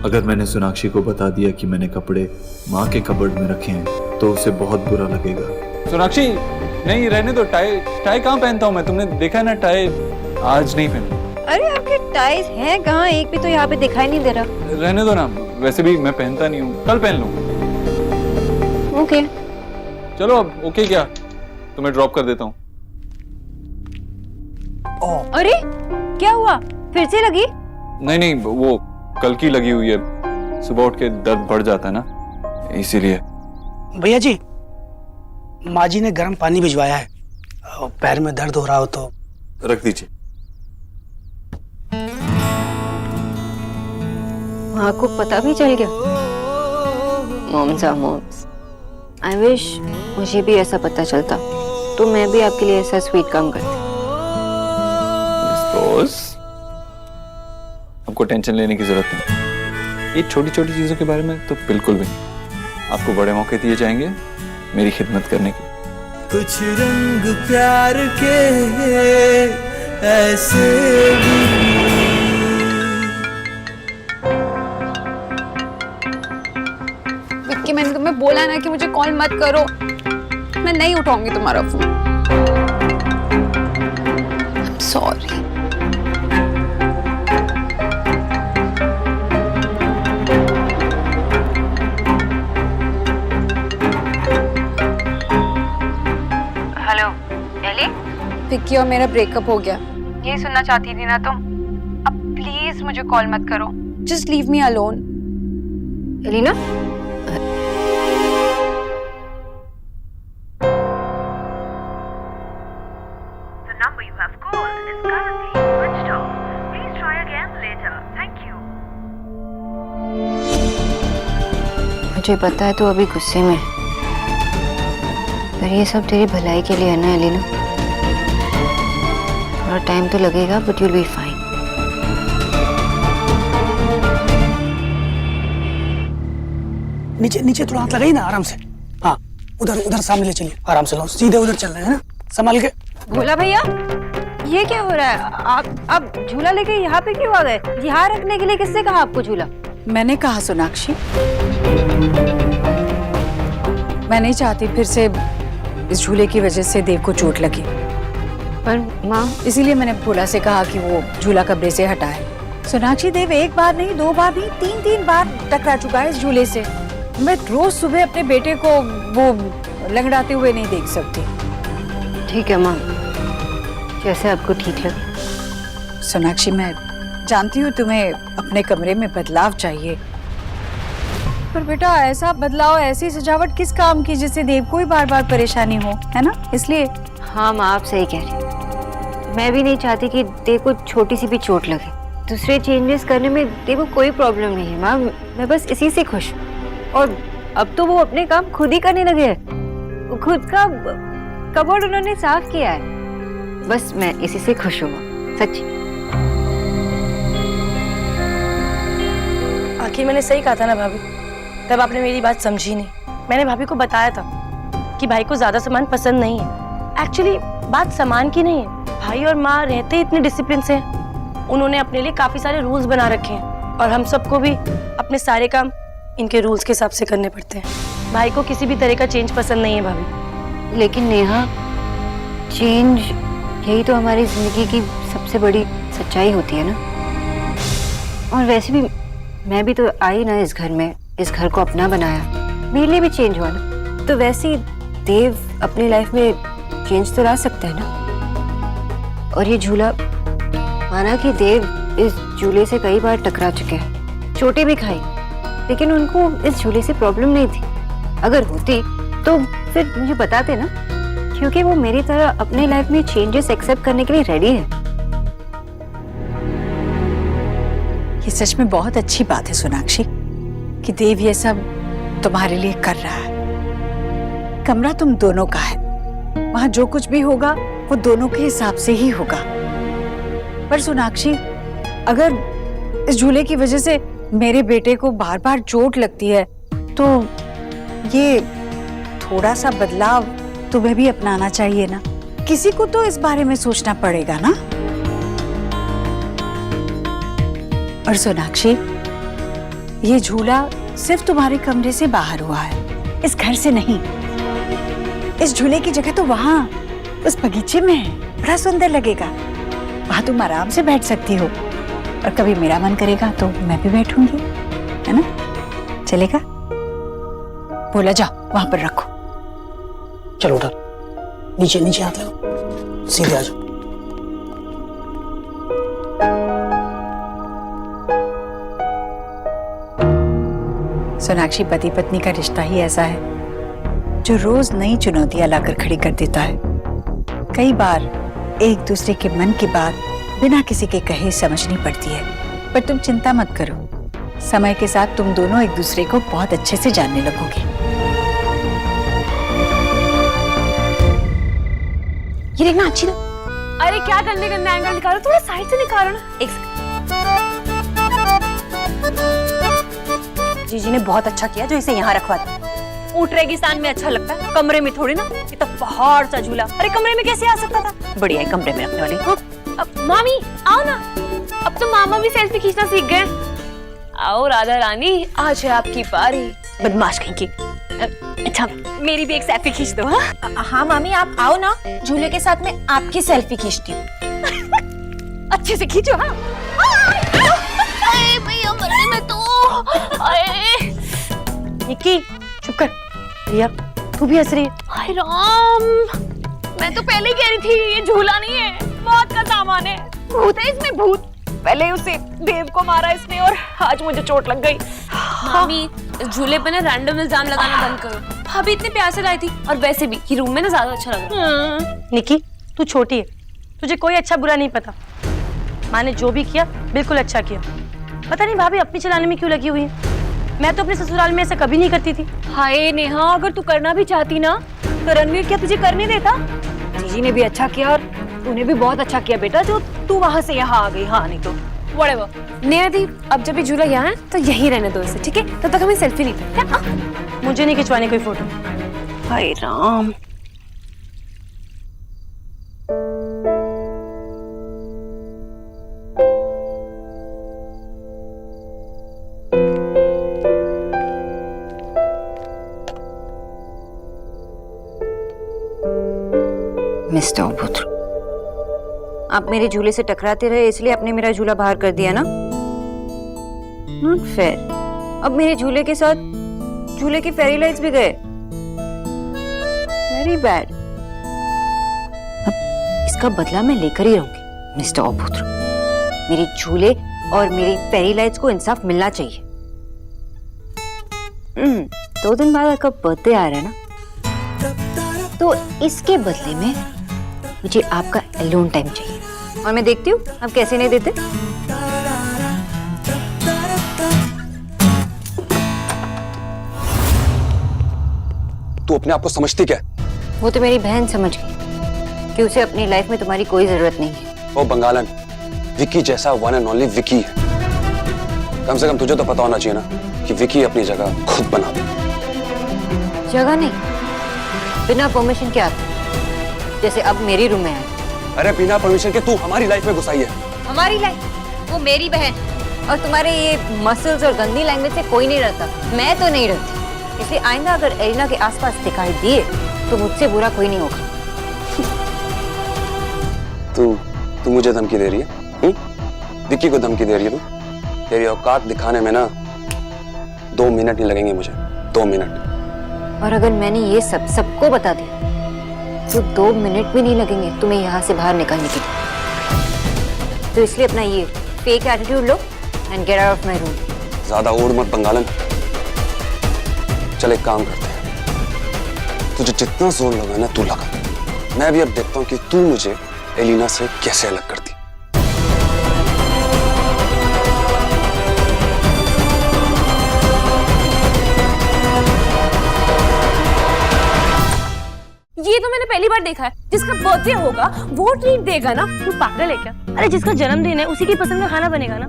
अगर मैंने सोनाक्षी को बता दिया कि मैंने कपड़े माँ के कबर्ड में रखे हैं तो उसे बहुत बुरा लगेगा। सोनाक्षी, नहीं रहने दो, टाई कहाँ पहनता हूँ मैं, तुमने देखा है ना, टाई आज नहीं पहनूं। अरे आपके टाइज हैं कहाँ? एक भी तो यहाँ पे दिखाई नहीं दे रहा। रहने दो ना, वैसे भी मैं पहनता नहीं हूँ, कल पहन लूंगा। ओके। चलो अब ओके क्या, तुम्हें ड्रॉप कर देता हूँ। अरे क्या हुआ, फिर से लगी? नहीं नहीं, वो कल की लगी हुई है, सुबह उठ के दर्द बढ़ जाता है ना, इसीलिए। भैया जी, माँ जी ने गर्म पानी भिजवाया है, पैर में दर्द हो रहा हो तो। रख दीजिए। माँ को पता भी चल गया? Moms are moms. I wish मुझे भी ऐसा पता चलता तो मैं भी आपके लिए ऐसा स्वीट काम करती। आपको टेंशन लेने की जरूरत नहीं, ये छोटी छोटी चीजों के बारे में तो बिल्कुल भी नहीं। आपको बड़े मौके दिए जाएंगे मेरी खिदमत करने की। कुछ रंग प्यार के ऐसे भी। विक्की, मैंने तुम्हें बोला ना कि मुझे कॉल मत करो, मैं नहीं उठाऊंगी तुम्हारा phone. I am sorry. Hello Ellie, Vicky और मेरा ब्रेकअप हो गया। ये सुनना चाहती थी ना तुम? अब प्लीज मुझे कॉल मत करो। Just leave me alone. Elina, मुझे पता है तो अभी गुस्से में है, पर ये सब तेरी भलाई के लिए है ना एलिना। थोड़ा टाइम तो लगेगा but you will be fine. नीचे नीचे थोड़ा हाथ लगाइए ना, आराम से। हाँ, उधर उधर सामने ले चलिए, आराम से लो, सीधे उधर चल रहे हैं ना, संभाल के। भोला भैया, ये क्या हो रहा है? आप झूला लेके यहाँ पे क्यों आ गए? यहाँ रखने के लिए किसने कहा आपको झूला? मैंने कहा सोनाक्षी, मैं नहीं चाहती फिर से इस झूले की वजह से देव को चोट लगे। पर माँ, इसीलिए मैंने भोला से कहा कि वो झूला कमरे से हटाए। सोनाक्षी, देव एक बार नहीं, दो बार नहीं, तीन बार टकरा चुका है इस झूले से। मैं रोज सुबह अपने बेटे को वो लंगड़ाते हुए नहीं देख सकती। ठीक है माँ, जैसे आपको ठीक लगे। सोनाक्षी, मैं जानती हूँ तुम्हें अपने कमरे में बदलाव चाहिए, पर बेटा ऐसा बदलाव, ऐसी सजावट किस काम की जिससे देव को ही बार बार परेशानी हो, है ना? इसलिए। हाँ माँ, आप सही कह रही हैं। मैं भी नहीं चाहती कि देव को छोटी सी भी चोट लगे। दूसरे चेंजेस करने में देव को कोई प्रॉब्लम नहीं है माँ, मैं बस इसी से खुश हूँ। और अब तो वो अपने काम खुद ही करने लगे हैं। खुद का कबर्ड उन्होंने साफ किया है। बस मैं इसी से खुश हूँ सच्ची। आखिर मैंने सही कहा था ना भाभी, तब आपने मेरी बात समझी नहीं। मैंने भाभी को बताया था कि भाई को ज्यादा सामान पसंद नहीं है। एक्चुअली बात सामान की नहीं है, भाई और माँ रहते ही इतने डिसिप्लिन से हैं। उन्होंने अपने लिए काफी सारे रूल्स बना रखे हैं और हम सबको भी अपने सारे काम इनके रूल्स के हिसाब से करने पड़ते हैं। भाई को किसी भी तरह का चेंज पसंद नहीं है भाभी। लेकिन नेहा, चेंज यही तो हमारी जिंदगी की सबसे बड़ी सच्चाई होती है ना। और वैसे भी मैं भी तो आई ना इस घर में, इस घर को अपना बनाया, मेरे लिए भी चेंज हुआ ना। तो वैसे ही देव अपनी लाइफ में चेंज तो ला सकता है ना। और ये झूला, माना कि देव इस झूले से कई बार टकरा चुके हैं, चोटें भी खाई, लेकिन उनको इस झूले से प्रॉब्लम नहीं थी। अगर होती तो फिर मुझे बताते ना, क्योंकि वो मेरी तरह अपनी लाइफ में चेंजेस एक्सेप्ट करने के लिए रेडी है। ये सच में बहुत अच्छी बात है सोनाक्षी कि देव ये सब तुम्हारे लिए कर रहा है। कमरा तुम दोनों का है, वहां जो कुछ भी होगा वो दोनों के हिसाब से ही होगा। पर सोनाक्षी, अगर इस झूले की वजह से मेरे बेटे को बार बार चोट लगती है तो ये थोड़ा सा बदलाव तुम्हें भी अपनाना चाहिए ना। किसी को तो इस बारे में सोचना पड़ेगा ना। और सोनाक्षी, ये झूला सिर्फ तुम्हारे कमरे से बाहर हुआ है, इस घर से नहीं। इस झूले की जगह तो वहां उस बगीचे में है, बड़ा सुंदर लगेगा। वहां तुम आराम से बैठ सकती हो और कभी मेरा मन करेगा तो मैं भी बैठूंगी, है ना? चलेगा? बोला जाओ वहां पर रखो। चलो उठा, नीचे नीचे हाथ लगाओ, सीधे आ जाओ। सोनाक्षी, पति पत्नी का रिश्ता ही ऐसा है जो रोज नई चुनौतियां लाकर खड़ी कर देता है। कई बार एक दूसरे के मन की बात बिना किसी के कहे समझनी पड़ती है, पर तुम चिंता मत करो, समय के साथ तुम दोनों एक दूसरे को बहुत अच्छे से जानने लगोगे। ये देखना अच्छी ना। अरे क्या गंदे गंदे एंगल निकालो, थोड़ा साइड से निकालो ना। एक सेकंड। जीजी ने बहुत अच्छा किया जो इसे यहाँ रखवा दिया। ऊँट रेगिस्तान में अच्छा लगता है, कमरे में थोड़ी ना। ये तो पहाड़ सा झूला, अरे कमरे में कैसे आ सकता था? बढ़िया है कमरे में रखने वाली। अब मामी आओ ना, अब तो मामा भी सेल्फी खींचना सीख गए। आओ राधा रानी, आज है आपकी बारी। बदमाश कहीं की। अच्छा मेरी भी एक सेल्फी खींच दो। हाँ मामी आप आओ ना, झूले के साथ में आपकी सेल्फी खींचती हूँ। अच्छे से खींचो। हाँ भैया मरने में तो। निक्की चुप कर। रिया तू भी हंस रही है। हाय राम, मैं तो पहले ही कह रही थी ये झूला नहीं है, मौत का सामान है। भूत है इसमें, भूत। पहले उसे देव को मारा इसने और आज मुझे चोट लग गई। मामी झूले पे ना रैंडम इल्जाम लगाना बंद करो। भाभी इतने प्यार से लाई थी, और वैसे भी ये रूम में ना ज्यादा अच्छा लग रहा है। निक्की तू छोटी है, तुझे कोई अच्छा बुरा नहीं पता। माँ ने जो भी किया बिल्कुल अच्छा किया। पता नहीं भाभी अपनी चलाने में क्यों लगी हुई है। मैं तो अपने ससुराल में ऐसा कभी नहीं करती थी। हाय नेहा, अगर तू करना भी चाहती ना तो रणवीर क्या तुझे करने देता? जीजी ने भी अच्छा किया और तूने भी बहुत अच्छा किया बेटा, जो तू वहां से यहाँ आ गई। हाँ नहीं तो व्हाटएवर। नेहा दी अब जब भी झूला यहाँ है तो यहीं रहने दो इसे, ठीक है? तब तक हमें सेल्फी नहीं। मुझे नहीं खिंचवानी कोई फोटो। हाय राम। मिस्टर पुत्र, आप मेरे झूले से टकराते रहे इसलिए आपने मेरा झूला बाहर कर दिया ना? Not fair. अब मेरे झूले के साथ झूले की फेरी लाइट्स भी गए। Very bad. अब इसका बदला मैं लेकर ही रहूंगी। मिस्टर पुत्र, मेरे झूले और मेरी फेरी लाइट्स को इंसाफ मिलना चाहिए। 2 दिन बाद आपका बर्थडे आ रहा है ना, तो इसके बदले में मुझे आपका अलोन टाइम चाहिए, और मैं देखती हूँ आप कैसे नहीं देते। तू अपने आप को समझती क्या? वो तो मेरी बहन समझ गई कि उसे अपनी लाइफ में तुम्हारी कोई जरूरत नहीं है। वो बंगालन विकी जैसा वन एंड ओनली विकी है। कम से कम तुझे तो पता होना चाहिए ना कि विकी अपनी जगह खुद बना दे। जगह नहीं, बिना परमिशन के आता, जैसे अब मेरी रूम में आए। अरे बिना परमिशन के तू हमारी लाइफ में घुसाई है। हमारी लाइफ? वो मेरी बहन, और तुम्हारे ये मसल्स और गंदी लैंग्वेज से कोई नहीं रहता। मैं तो नहीं रहती, इसलिए आइंदा अगर एलिना के आसपास दिखाई दिए तो मुझसे बुरा कोई नहीं होगा। तू मुझे धमकी दे रही है? विक्की को धमकी दे रही है तू? तेरी औकात दिखाने में ना 2 मिनट नहीं लगेंगे मुझे, 2 मिनट। और अगर मैंने ये सब सबको बता दिया तो 2 मिनट भी नहीं लगेंगे तुम्हें यहाँ से बाहर निकालने के लिए। तो इसलिए अपना ये fake attitude low and get out of my room. ज्यादा ओढ़ मत बंगालन। चल एक काम करते हैं, तुझे जितना जोर लगा ना तू लगा। मैं भी अब देखता हूँ कि तू मुझे एलिना से कैसे अलग करती। ये तो मैंने पहली बार देखा है, जिसका बर्थडे होगा वो ट्रीट देगा ना। तू पागल है क्या? अरे जिसका जन्मदिन है उसी की पसंद का खाना बनेगा ना।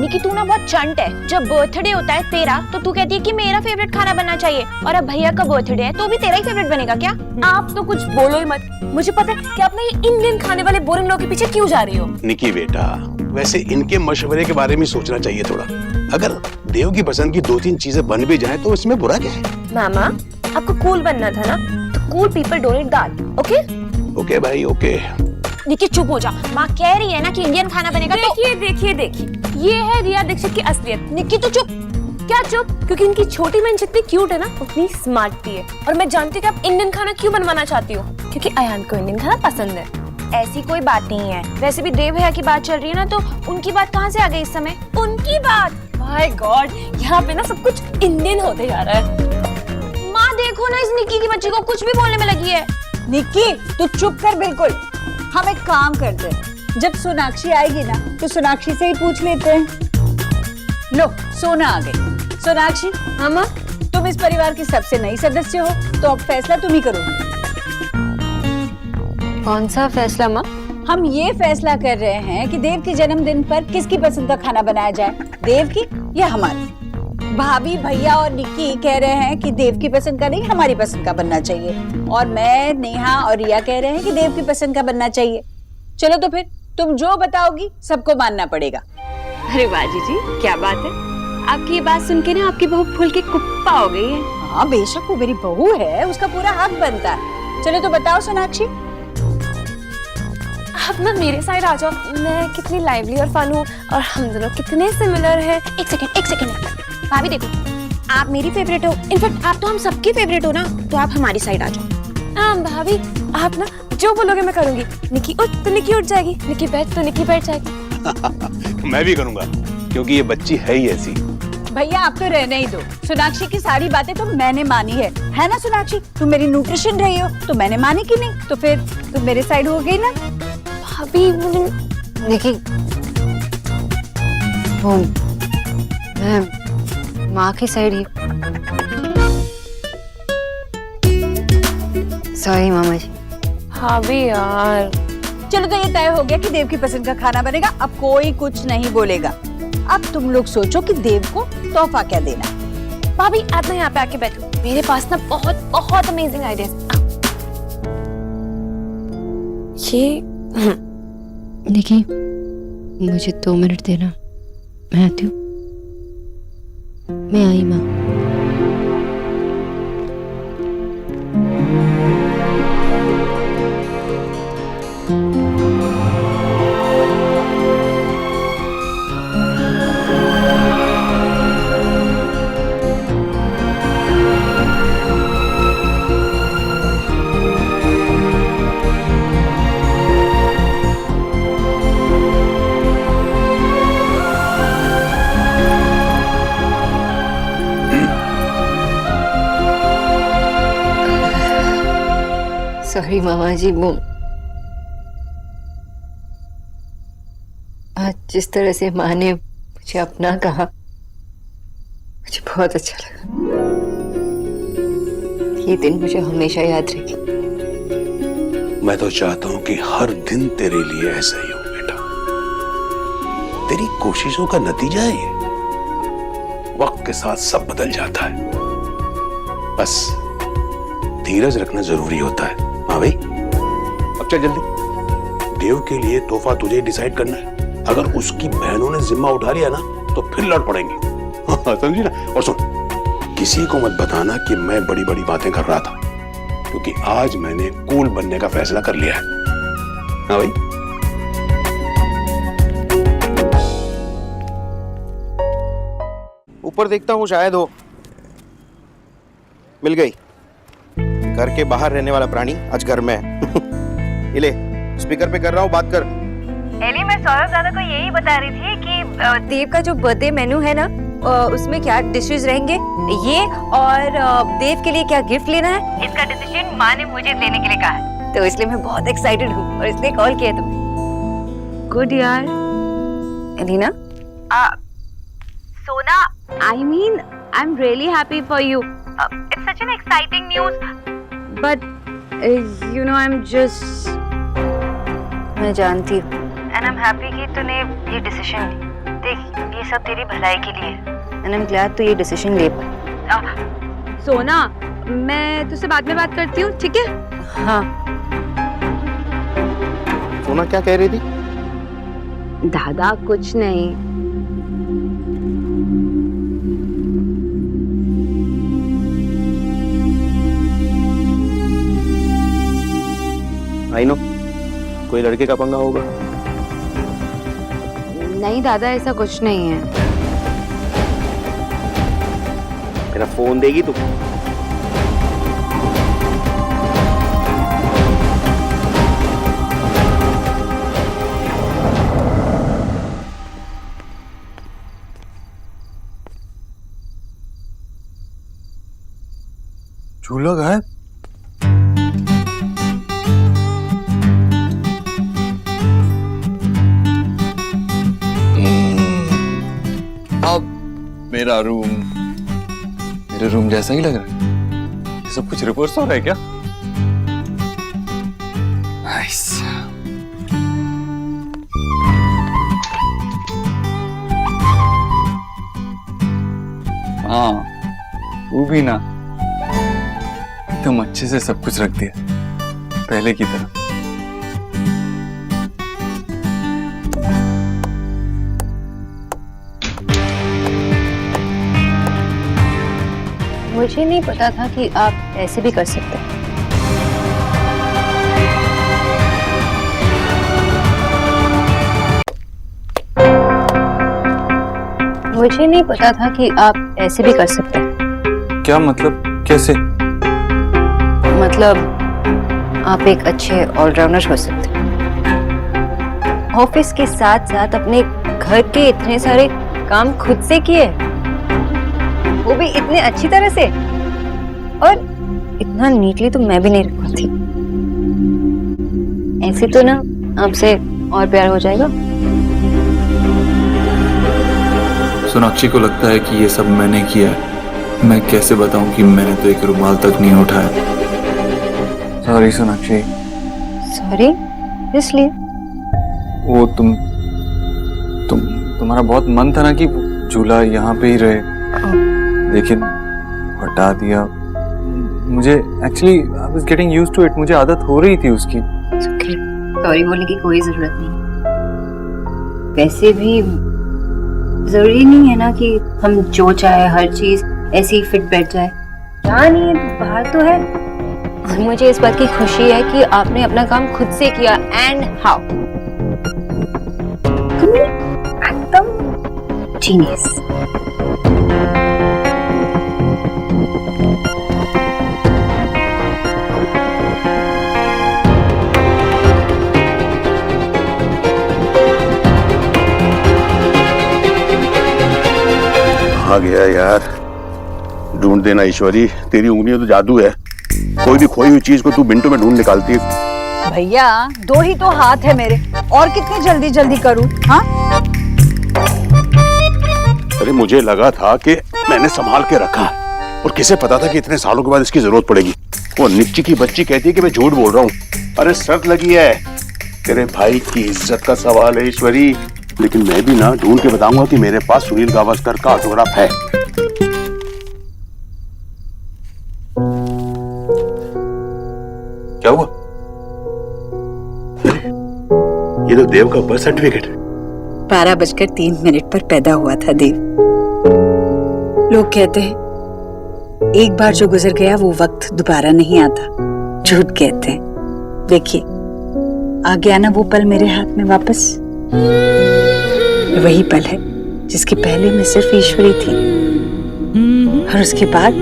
निकी तू ना बहुत चंट है। जब बर्थडे होता है तेरा तो तू कहती है कि मेरा फेवरेट खाना बनना चाहिए, और अब भैया का बर्थडे है तो भी तेरा ही फेवरेट बनेगा क्या? आप तो कुछ बोलो ही मत। मुझे पता है कि आप ना ये इंडियन खाने वाले बोरिंग लोगों के पीछे क्यों जा रही हो। निकी बेटा, वैसे इनके मशवरे के बारे में सोचना चाहिए थोड़ा। अगर देव की पसंद की 2-3 चीजें बन भी जाए तो इसमें बुरा क्या है? मामा आपको कूल बनना था ना, तो cool people don't eat dal. Okay okay भाई ओके। निकी चुप हो जा, माँ कह रही है ना कि इंडियन खाना बनेगा। देखिए देखिए देखिए, ये है रिया दीक्षित की असलियत। निकी तू चुप। क्या चुप? क्योंकि इनकी छोटी बहन जितनी क्यूट है ना उतनी स्मार्ट भी है। और मैं जानती हूँ कि आप इंडियन खाना क्यों बनवाना चाहती हो, क्योंकि अयान को इंडियन खाना पसंद है। ऐसी कोई बात नहीं है। वैसे भी देव भैया की बात चल रही है ना, तो उनकी बात कहाँ से आ गई इस समय? उनकी बात? माय गॉड, यहाँ पे ना सब कुछ इंडियन होते जा रहा है। माँ देखो ना, इस निक्की की बच्ची को कुछ भी बोलने में लगी है। निक्की तू चुप कर बिल्कुल। हम एक काम करते हैं, जब सोनाक्षी आएगी ना तो सोनाक्षी से ही पूछ लेते हैं। लो सोना आ गई। सोनाक्षी, हाँ माँ? तुम इस परिवार की सबसे नई सदस्य हो, तो अब फैसला तुम ही करोगी। कौन सा फैसला माँ? हम ये फैसला कर रहे हैं कि देव के जन्मदिन पर किसकी पसंद का खाना बनाया जाए, देव की या हमारी। भाभी, भैया और निक्की कह रहे हैं कि देव की पसंद का नहीं, हमारी पसंद का बनना चाहिए। और मैं, नेहा और रिया कह रहे हैं कि देव की पसंद का बनना चाहिए। चलो तो फिर तुम जो बताओगी सबको मानना पड़ेगा। अरे वाह जीजी, क्या बात है। आपकी ये बात सुन के ना आपकी बहू फूल के कुप्पा हो गई है। हाँ बेशक, वो मेरी बहू है, उसका पूरा हक बनता है। चलो तो बताओ सोनाक्षी। आप ना मेरे साइड आ जाओ। मैं कितनी लाइवली और फन हूँ और हम दोनों कितने सिमिलर हैं। एक सेकंड भाभी देखो, आप मेरी फेवरेट हो, इनफैक्ट आप तो हम सबकी फेवरेट हो ना, तो आप हमारी साइड आ जाओ। हाँ भाभी, आप ना जो बोलोगे मैं करूंगी। निक्की उठ तो निक्की उठ जाएगी, निक्की बैठ तो निक्की बैठ जाएगी। मैं भी करूंगा, क्योंकि ये बच्ची है ही ऐसी। भैया आप तो रहने ही दो। सोनाक्षी की सारी बातें तो मैंने मानी है ना सोनाक्षी? तुम मेरी न्यूट्रिशन रही हो तो मैंने मानी कि नहीं? तो फिर तुम मेरे साइड हो गई ना। भाभी देखिए, वो मैं माँ की साइड ही। सॉरी मामा जी। भाभी यार। चलो तो ये तय हो गया कि देव की पसंद का खाना बनेगा। अब कोई कुछ नहीं बोलेगा। अब तुम लोग सोचो कि देव को तोहफा क्या देना। भाभी आप ना यहाँ पे आके बैठो, मेरे पास ना बहुत बहुत अमेजिंग आइडियाज। ये देखिए, मुझे 2 मिनट देना, मैं आती हूँ। मैं आई माँ। सॉरी मामा जी, वो आज जिस तरह से माँ ने मुझे अपना कहा, मुझे बहुत अच्छा लगा। ये दिन मुझे हमेशा याद रहेगी। मैं तो चाहता हूं कि हर दिन तेरे लिए ऐसा ही हो बेटा। तेरी कोशिशों का नतीजा है ये। वक्त के साथ सब बदल जाता है, बस धीरज रखना जरूरी होता है। हाँ भाई, अब चल जल्दी। देव के लिए तोहफा तुझे डिसाइड करना है। अगर उसकी बहनों ने जिम्मा उठा लिया ना तो फिर लड़ पड़ेंगे। समझी ना? और सुन, किसी को मत बताना कि मैं बड़ी बड़ी बातें कर रहा था, क्योंकि आज मैंने कूल बनने का फैसला कर लिया है। हाँ भाई। ऊपर देखता हूँ, शायद हो। मिल गई। घर के बाहर रहने वाला प्राणी आज घर में है। इले, स्पीकर पे कर रहा हूँ, बात कर। एली, मैं सौरभ दादा को यही बता रही थी कि देव का जो बर्थडे मेनू है ना, उसमें क्या डिशेस रहेंगे ये, और देव के लिए क्या गिफ्ट लेना है, इसका डिसीजन माँ ने मुझे लेने के लिए कहा है। तो इसलिए मैं बहुत एक्साइटेड हूँ और इसलिए कॉल किया तुम्हें। गुड यार। एलिना, सोना, I mean I am really happy for you. It's such an exciting news, but you know I am just, मैं जानती हूँ, एंड आई एम हैप्पी कि तूने ये डिसीजन ली। देख, ये सब तेरी भलाई के लिए है, एंड आई एम ग्लैड तू ये डिसीजन ले पाई। सोना, मैं तुझसे बाद में बात करती हूँ, ठीक है? हाँ। सोना क्या कह रही थी? दादा कुछ नहीं। आई नो, कोई लड़के का पंगा होगा। नहीं दादा, ऐसा कुछ नहीं है। मेरा फोन देगी तू? झूला गायब। अब मेरा रूम मेरे रूम जैसा ही लग रहा है। ये सब कुछ रिवर्स हो रहा है क्या? नाइस। हाँ, वो भी ना एकदम अच्छे से सब कुछ रख दिया पहले की तरह। मुझे नहीं पता था कि आप ऐसे भी कर सकते हैं। मुझे नहीं पता था कि आप ऐसे भी कर सकते हैं। क्या मतलब? कैसे? मतलब आप एक अच्छे ऑलराउंडर हो सकते हैं। ऑफिस के साथ साथ अपने घर के इतने सारे काम खुद से किए, वो भी इतने अच्छी तरह से, और इतना नीटली तो मैं भी नहीं रख पाती। ऐसे तो ना आपसे और प्यार हो जाएगा। सोनाक्षी को लगता है कि ये सब मैंने किया है। मैं कैसे बताऊं कि मैंने तो एक रुमाल तक नहीं उठाया। सॉरी सोनाक्षी। सॉरी इसलिए? वो तुम्हारा बहुत मन था ना कि झूला यहाँ पे ही रहे, लेकिन हटा दिया। मुझे actually I was getting used to it. मुझे आदत हो रही थी उसकी। सॉरी बोलने की कोई जरूरत नहीं। वैसे भी जरूरी नहीं है ना कि हम जो चाहे हर चीज ऐसे ही फिट बैठ जाए। यहाँ नहीं है, बाहर तो है। और मुझे इस बात की खुशी है कि आपने अपना काम खुद से किया। And how? एकदम जीनियस। आ गया यार। ढूंढ देना ईश्वरी, तेरी उंगलियों तो जादू है। कोई भी खोई हुई चीज को तू मिनटों में ढूंढ निकालती है। भैया 2 ही तो हाथ है मेरे, और कितने जल्दी जल्दी करूं? हाँ, अरे मुझे लगा था कि मैंने संभाल के रखा है, और किसे पता था कि इतने सालों के बाद इसकी जरूरत पड़ेगी। वो निच्ची की बच्ची कहती है कि मैं झूठ बोल रहा हूँ। अरे शर्त लगी है, तेरे भाई की इज्जत का सवाल है ईश्वरी। लेकिन मैं भी ना ढूंढ के बताऊंगा कि मेरे पास सुनील गावस्कर का ऑटोग्राफ है। क्या हुआ? ये तो देव का बर्थ सर्टिफिकेट है। 12:03 पर पैदा हुआ था देव। लोग कहते हैं एक बार जो गुजर गया वो वक्त दोबारा नहीं आता। झूठ कहते हैं। देखिए आ गया ना वो पल मेरे हाथ में वापस। वही पल है जिसके पहले मैं सिर्फ ईश्वरी थी, और उसके बाद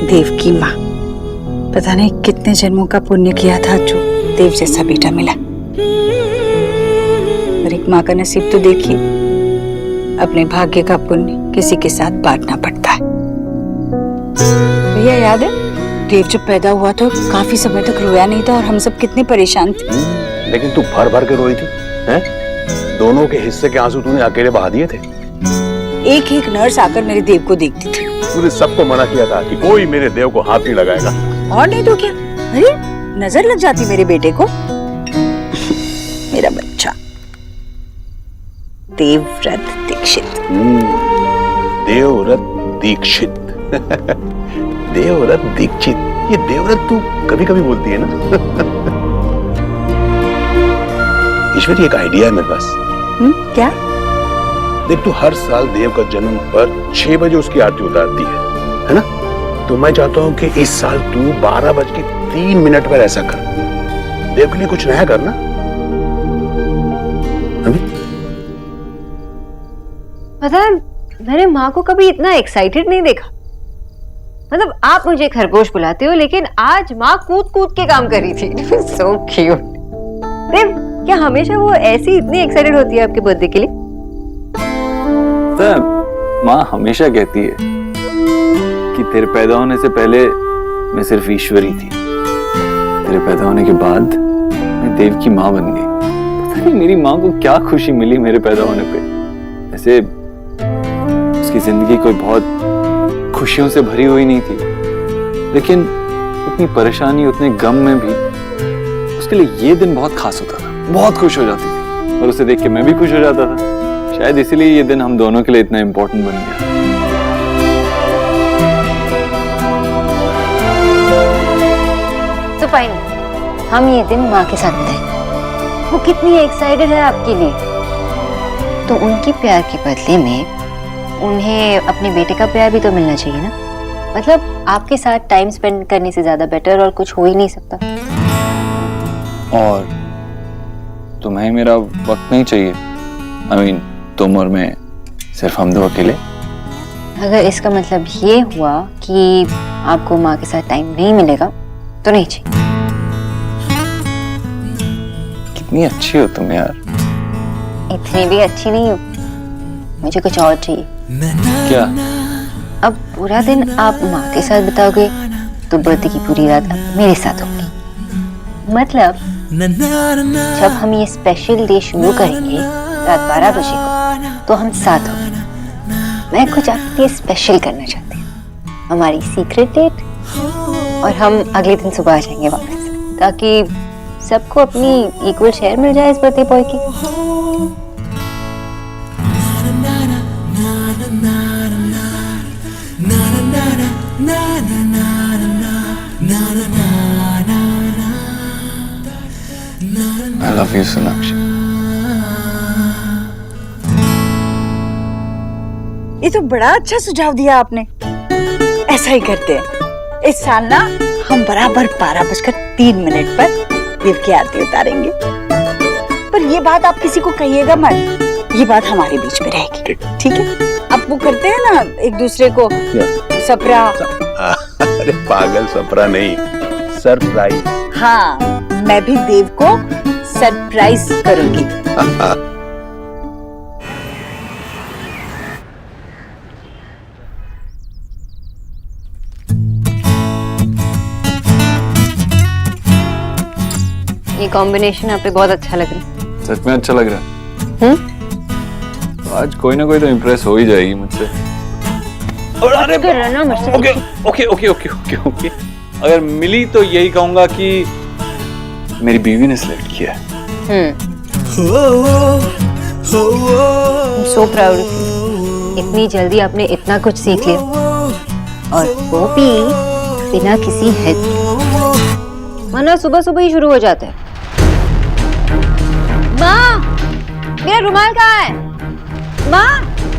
देव की माँ। पता नहीं कितने जन्मों का पुण्य किया था जो देव जैसा बेटा मिला। और एक माँ का नसीब तो देखिए, अपने भाग्य का पुण्य किसी के साथ बांटना पड़ता है। भैया याद है देव जब पैदा हुआ तो काफी समय तक रोया नहीं था, और हम सब कितने परेशान थे। लेकिन तू भर भर के रोई थी, हैं? दोनों के हिस्से के आंसू तूने अकेले बहा दिए थे। एक एक नर्स आकर मेरे देव को देखती थी। तूने सबको मना किया था कि कोई मेरे देव को हाथ नहीं लगाएगा। और नहीं तो क्या, अरे नजर लग जाती मेरे बेटे को। मेरा बच्चा देवव्रत दीक्षित। देवव्रत दीक्षित। देवव्रत दीक्षित, ये देवव्रत तू कभी कभी बोलती है ना। ईश्वरी एक आइडिया है मेरे पास। क्या? देख तू हर साल देव का जन्म पर 6 बजे उसकी आरती उतारती है ना? तो मैं चाहता हूँ कि इस साल तू 12:03 पर ऐसा कर। देव के लिए कुछ नया करना। पता है मैंने माँ को कभी इतना एक्साइटेड नहीं देखा। मतलब आप मुझे खरगोश बुलाते हो, लेकिन आज माँ कूद कूद के काम कर रही थी। So cute. देव, क्या हमेशा वो ऐसी इतनी एक्साइटेड होती है आपके बर्थडे के लिए? माँ हमेशा कहती है कि तेरे पैदा होने से पहले मैं सिर्फ ईश्वरी थी, तेरे पैदा होने के बाद मैं देव की माँ बन गई। पता नहीं मेरी माँ को क्या खुशी मिली मेरे पैदा होने पे। ऐसे उसकी जिंदगी कोई बहुत खुशियों से भरी हुई नहीं थी, लेकिन उतनी परेशानी, उतने गम में भी उसके लिए ये दिन बहुत खास होता था। बहुत खुश हो जाती थी और उसे देख के मैं भी खुश हो जाता था। शायद इसीलिए ये दिन हम दोनों के लिए इतना इम्पोर्टेंट बन गया। तो फाइन, हम ये दिन माँ के साथ थे। वो कितनी एक्साइटेड है आपके लिए, तो उनकी प्यार के बदले में उन्हें अपने बेटे का प्यार भी तो मिलना चाहिए ना। मतलब आपके साथ टाइम स्पेंड करने से ज्यादा बेटर और कुछ हो ही नहीं सकता। और तुम्हें मेरा वक्त नहीं चाहिए? I mean, तुम और मैं, सिर्फ हम दो अकेले? अगर इसका मतलब ये हुआ कि आपको माँ के साथ टाइम नहीं मिलेगा तो नहीं चाहिए। कितनी अच्छी हो तुम यार। इतनी भी अच्छी नहीं हो, मुझे कुछ और चाहिए। क्या? अब पूरा दिन आप माँ के साथ बिताओगे तो बर्थडे की पूरी रात मेरे साथ होगी। मतलब जब हम ये स्पेशल डे शुरू करेंगे रात 12 बजे को, तो हम साथ होंगे। मैं कुछ आपके लिए स्पेशल करना चाहती हूँ, हमारी सीक्रेट डेट, और हम अगले दिन सुबह आ जाएंगे वापस, ताकि सबको अपनी इक्वल शेयर मिल जाए इस बर्थडे बॉय की। I love you, Sonakshi. ये तो बड़ा अच्छा सुझाव दिया आपने। ऐसा ही करते हैं। इस साल ना हम बराबर 12:03 पर देव की आरती उतारेंगे। पर ये बात आप किसी को कहिएगा मत, ये बात हमारे बीच में रहेगी, ठीक है? अब वो करते हैं ना एक दूसरे को सपरा। अरे पागल, सपरा नहीं, सरप्राइज। हाँ, मैं भी देव को सरप्राइज करूंगी। ये कॉम्बिनेशन आप पे बहुत अच्छा लग रहा है। सच में अच्छा लग रहा है। तो आज कोई ना कोई तो इम्प्रेस हो ही जाएगी मुझसे। अरे okay okay okay okay okay okay, अगर मिली तो यही कहूंगा कि मेरी बीवी ने सिलेक्ट किया है। So proud. इतनी जल्दी आपने इतना कुछ सीख लिया, और वो भी बिना किसी हेल्प। वरना सुबह सुबह ही शुरू हो जाता है। माँ, मेरा रुमाल कहाँ है? माँ,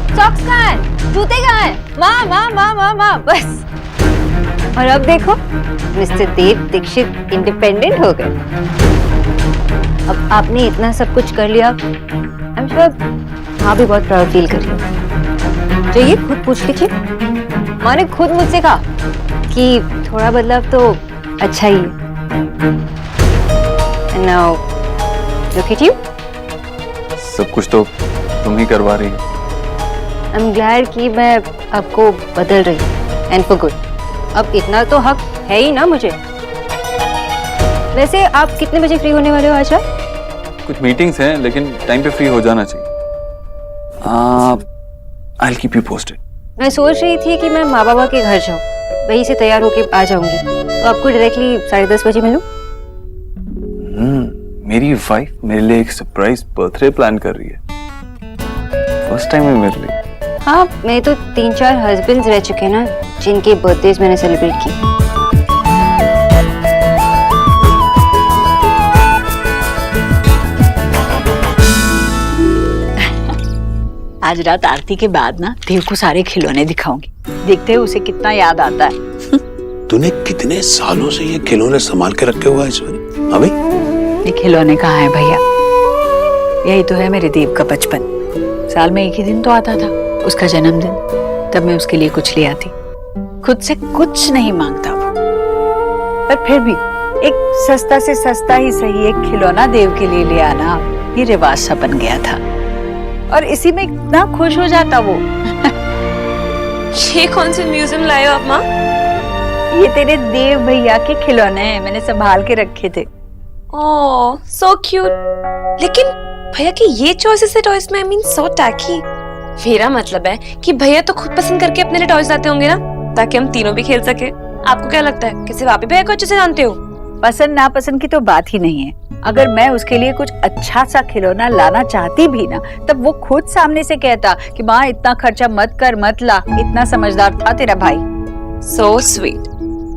सॉक्स कहाँ है? जूते कहाँ है? माँ माँ माँ माँ माँ, बस। और अब देखो, मिस्टर देव दीक्षित इंडिपेंडेंट हो गए। अब आपने इतना सब कुछ कर लिया, आई एम श्योर माँ भी बहुत प्राउड फील कर रही है। चाहिए खुद पूछ लीजिए। माँ ने खुद मुझसे कहा कि थोड़ा बदलाव तो अच्छा ही है। And now, look at you. सब कुछ तो तुम ही करवा रही हो। I'm glad कि मैं आपको बदल रही हूँ, and for good. अब इतना तो हक है ही ना मुझे। वैसे आप कितने बजे फ्री होने वाले हो आज रात? कुछ मीटिंग्स हैं, लेकिन टाइम पे फ्री हो जाना चाहिए। I'll keep you posted. मैं सोच रही थी कि मैं माँ बाबा के घर जाऊँ, वहीं से तैयार होके आ जाऊंगी, तो आपको डायरेक्टली 10:30 बजे मिलूं। मेरी वाइफ मेरे लिए एक सरप्राइज बर्थडे प्लान कर रही है, फर्स्ट टाइम है मेरे लिए। हाँ, मैं तो 3-4 हस्बैंड्स रह चुके ना, जिनके बर्थडेज मैंने सेलिब्रेट की। आज रात आरती के बाद ना देव को सारे खिलौने दिखाऊंगी, देखते हैं उसे कितना याद आता है। तूने कितने सालों से ये खिलौने संभाल के रखे हुआ है ईश्वरी? अभी ये खिलौने कहाँ है भैया? यही तो है मेरे देव का बचपन। साल में एक ही दिन तो आता था, उसका जन्मदिन। तब मैं उसके लिए कुछ ले आती, खुद से कुछ नहीं मांगता वो, पर फिर भी एक सस्ता से सस्ता ही सही एक खिलौना देव के लिए ले आना ये रिवाज सा बन गया था, और इसी में इतना खुश हो जाता वो। ये कौन से म्यूजियम लाए हो आप माँ? ये तेरे देव भैया के खिलौने हैं, मैंने संभाल के रखे थे। ओह सो क्यूट। लेकिन भैया की ये चॉइसेस है टॉयज में, आई मीन सो टैकी। मेरा मतलब है कि भैया तो खुद पसंद करके अपने लिए टॉयज लाते होंगे ना, ताकि हम तीनों भी खेल सके। आपको क्या लगता है कि सिर्फ आप ही भैया को अच्छे से जानते हो? पसंद नापसंद की तो बात ही नहीं है, अगर मैं उसके लिए कुछ अच्छा सा खिलौना लाना चाहती भी ना, तब वो खुद सामने से कहता कि माँ इतना खर्चा मत कर, मत ला। इतना समझदार था तेरा भाई। So sweet.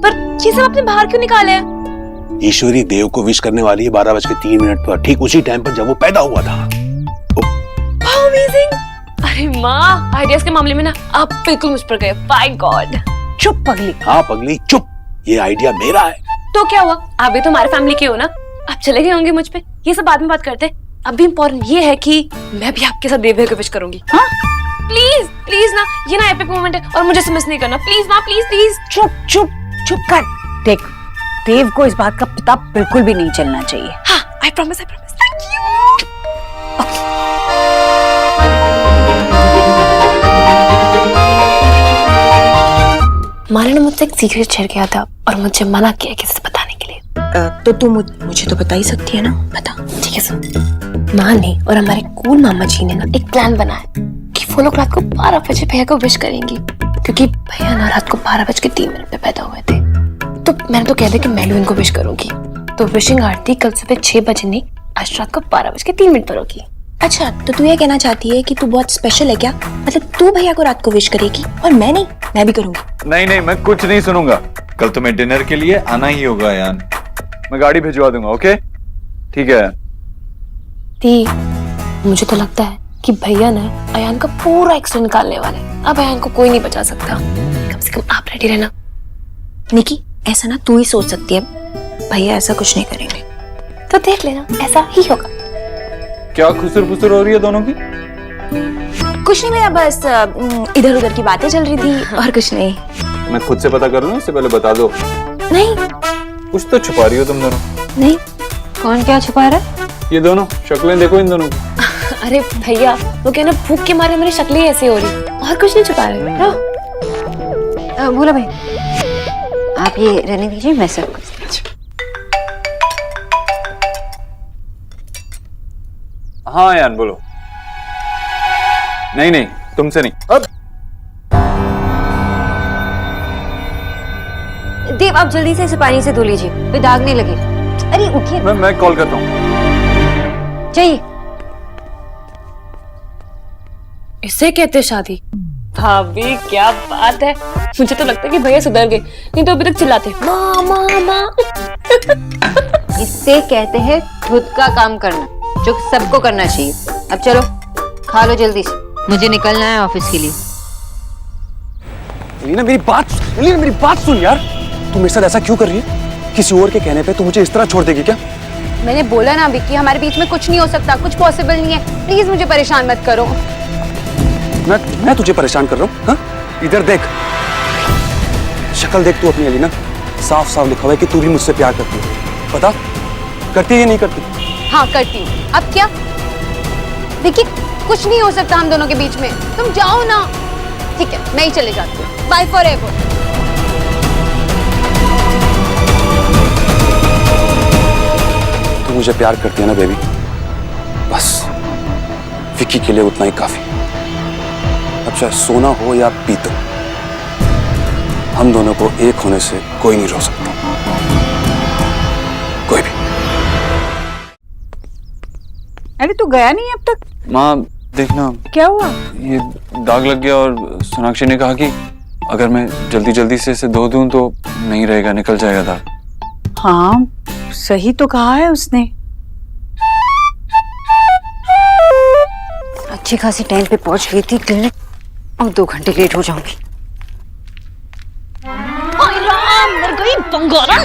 पर ये सब आपने बाहर क्यों निकाले हैं? ईश्वरी देव को विश करने वाली है 12:03 पर, ठीक उसी टाइम पर जब वो पैदा हुआ था। अमेजिंग। अरे माँ, आइडियाज के मामले में ना आप बिल्कुल मुझ पर गए। By God. चुप पगली। हाँ पगली चुप, ये आइडिया मेरा है। तो क्या हुआ, आप भी तो हमारे फैमिली के हो ना, आप चले गए होंगे मुझ पे। ये सब बाद में बात करते हैं, अभी इम्पोर्टेंट ये है कि मैं भी आपके साथ देव भैया को विश करूंगी। हाँ प्लीज प्लीज ना, ये ना एपिक मोमेंट है और मुझे समझ नहीं करना। प्लीज माँ प्लीज प्लीज। चुप चुप चुप कर। देख, देव को इस बात का पता बिल्कुल भी नहीं चलना चाहिए। हाँ आई प्रॉमिस थैंक यू। माँ ने मुझसे एक सीक्रेट शेयर किया था और मुझे मना किया किसी से बताने के लिए। तो तू मुझे तो बता ही सकती है ना, बता। ठीक है सुन, माँ ने और हमारे कूल मामा जी ने ना एक प्लान बनाया कि वो लोग रात को 12 बजे भैया को विश करेंगे, क्योंकि भैया ना रात को 12:03 पे पैदा हुए थे। तो मैंने तो कह दिया कि मैं भी उनको विश करूंगी। तो विशिंग आरती कल सुबह 6 बजे नहीं, आज रात को 12:03 पर होगी। अच्छा, तो तू ये कहना चाहती है कि तू बहुत स्पेशल है क्या? मतलब तू भैया को रात को विश करेगी और मैं नहीं? मैं भी करूंगी। नहीं नहीं, मैं कुछ नहीं सुनूंगा। कल तुम्हें डिनर के लिए आना ही होगा यान, मैं गाड़ी भिजवा दूंगा। ओके ठीक है। दी, मुझे तो लगता है कि भैया ने अयान का पूरा एक्सरे निकालने वाले। अब अयान को कोई नहीं बचा सकता। कम से कम आप रेडी रहना। निकी, ऐसा ना तू ही सोच सकती है, भैया ऐसा कुछ नहीं करेंगे। तो देख लेना, ऐसा ही होगा। क्या खुसर फुसर हो रही है दोनों की? कुछ नहीं भैया, बस इधर उधर की बातें चल रही थी और कुछ नहीं। मैं खुद से पता कर लूं, इससे पहले बता दो। नहीं, कुछ तो छुपा रही हो तुम दोनों। नहीं। कौन क्या छुपा रहा है? ये दोनों शक्लें देखो इन दोनों की। अरे भैया, वो कहना भूख के मारे हमारी शक्लें ऐसी हो रही, और कुछ नहीं छुपा रहे। भोला भाई, आप ये रहने दीजिए, मैं सब कुछ। हाँ यान बोलो। नहीं नहीं, तुमसे नहीं। अब देव, आप जल्दी से इसे पानी से धो लीजिए, फिर दाग नहीं लगे। अरे उठिए। मैं कॉल करता हूँ। चाहिए। इसे कहते शादी? भाभी क्या बात है। मुझे तो लगता है कि भैया सुधर गए, नहीं तो अभी तक चिल्लाते माँ माँ माँ। इससे कहते हैं खुद का काम करना, जो सबको करना चाहिए। अब चलो खा लो जल्दी से, मुझे निकलना है ऑफिस के लिए। एलिना मेरी बात सुन यार। तू मेरे साथ ऐसा क्यों कर रही है? किसी और के कहने पे तू मुझे इस तरह छोड़ देगी क्या? मैंने बोला ना विक्की, हमारे बीच में कुछ नहीं हो सकता, कुछ पॉसिबल नहीं है। प्लीज मुझे परेशान मत करो। मैं तुझे परेशान कर रहा हूँ? हाँ? इधर देख, शक्ल देख तू अपनी एलिना। साफ साफ लिखा हुआ है कि तू भी मुझसे प्यार करती है। बता, करती है या नहीं करती? हाँ करती हूँ। अब क्या विक्की, कुछ नहीं हो सकता हम दोनों के बीच में, तुम जाओ ना। ठीक है, मैं ही चले जाती हूँ। Bye forever. तू मुझे प्यार करती है ना बेबी? बस विक्की के लिए उतना ही काफी। अब चाहे सोना हो या पीतल, हम दोनों को एक होने से कोई नहीं रोक सकता, कोई भी। अरे तू गया नहीं अब तक? माँ देखना। क्या हुआ? ये दाग लग गया और सोनाक्षी ने कहा कि अगर मैं जल्दी जल्दी से इसे धो दूं तो नहीं रहेगा, निकल जाएगा दाग। हाँ सही तो कहा है उसने। अच्छी खासी टाइम पे पहुंच गई थी क्लिनिक, अब 2 घंटे लेट हो जाऊंगी। मर गई बंगारा।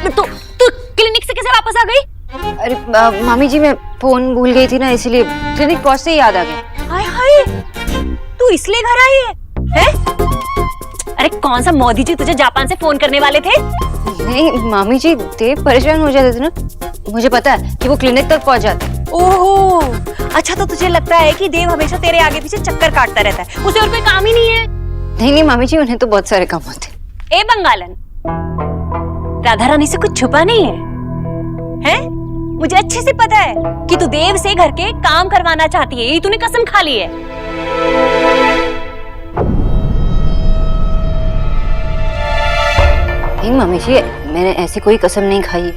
तो तू क्लिनिक से कैसे वापस आ गई? अरे मामी जी, मैं फोन भूल गई थी ना, इसीलिए क्लिनिक पहुंचते ही याद आ गया। हाय हाय, तू इसलिए घर आई है? अरे कौन सा मोदी जी तुझे जापान से फोन करने वाले थे? नहीं मामी जी, देव परेशान हो जाते थे ना, मुझे पता है कि वो क्लिनिक तक पहुंच जाता है। ओहो, अच्छा तो तुझे लगता है कि देव हमेशा तेरे आगे पीछे चक्कर काटता रहता है, उसे और कोई काम ही नहीं है? नहीं मामी जी, उन्हें तो बहुत सारे काम होते हैं। ए बंगालन, राधा रानी से कुछ छुपा नहीं है, हैं? मुझे अच्छे से पता है कि तू देव से घर के काम करवाना चाहती है, ये तूने कसम खा ली है। नहीं मामी जी, मैंने ऐसी कोई कसम नहीं खाई।